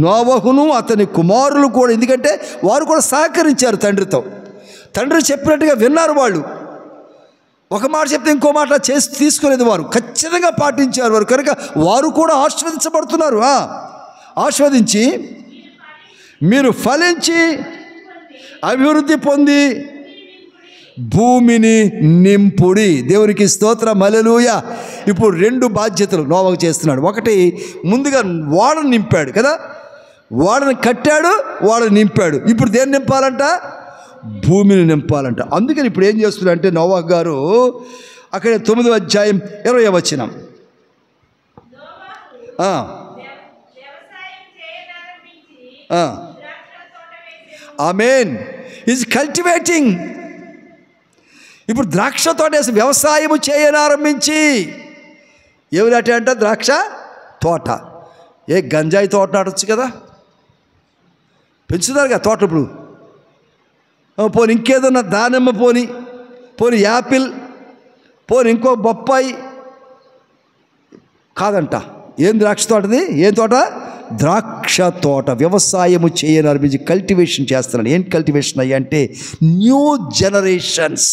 నోవహును అతని కుమారులు కూడా, ఎందుకంటే వారు కూడా సహకరించారు తండ్రితో. తండ్రి చెప్పినట్టుగా విన్నారు. వాళ్ళు ఒక మాట చెప్తే ఇంకో మాట చేసి తీసుకోలేదు, వారు ఖచ్చితంగా పాటించారు వారు. కనుక వారు కూడా ఆశీర్వదించబడుతున్నారు. ఆశీర్వదించి మీరు ఫలించి అభివృద్ధి పొంది భూమిని నింపుడి. దేవునికి స్తోత్రం, హల్లెలూయా. ఇప్పుడు 2 బాధ్యతలు నోవహు చేస్తున్నాడు. ఒకటి, ముందుగా ఓడను నింపాడు కదా, ఓడను కట్టాడు, ఓడను నింపాడు. ఇప్పుడు దేన్ని నింపాలంట? భూమిని నింపాలంట. అందుకని ఇప్పుడు ఏం చేస్తున్నాడంటే నోవహు గారు అక్కడ 9వ అధ్యాయం 20వ వచనం. ఆమేన్. Is cultivating. ఇప్పుడు ద్రాక్ష తోట వేసి వ్యవసాయం చేయనారంభించి, ఏమిటంటే అంట ద్రాక్ష తోట. గంజాయి తోట నాటొచ్చు కదా, పెంచుతారు కదా తోట. ఇప్పుడు పోనీ ఇంకేదన్నా దానిమ్మ, పోనీ యాపిల్, పోనీ ఇంకో బొప్పాయి కాదంట. ఏం ద్రాక్ష తోటది? ఏం తోట? ద్రాక్ష తోట. వ్యవసాయము చేయనారంభించి కల్టివేషన్ చేస్తున్నాడు. ఏం కల్టివేషన్ అయ్యి అంటే న్యూ జనరేషన్స్,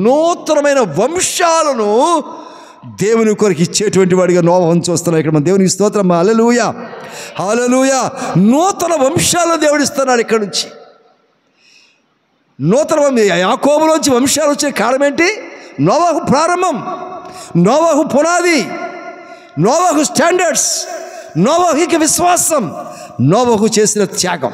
నూతనమైన వంశాలను దేవుని కొరకు ఇచ్చేటువంటి వాడిగా నోవాహును చూస్తున్నాం. ఇక్కడ మన దేవునికి స్తోత్రం. హల్లెలూయా, హల్లెలూయా. నూతన వంశాలను దేవుడు ఇస్తున్నాడు. ఇక్కడ నుంచి నూతన యాకోబులోంచి వంశాలు వచ్చే కారణం ఏంటి? నోవాహు ప్రారంభం, నోవాహు పునాది, నోవాహు స్టాండర్డ్స్, నోవాహుకి విశ్వాసం, నోవాహు చేసిన త్యాగం.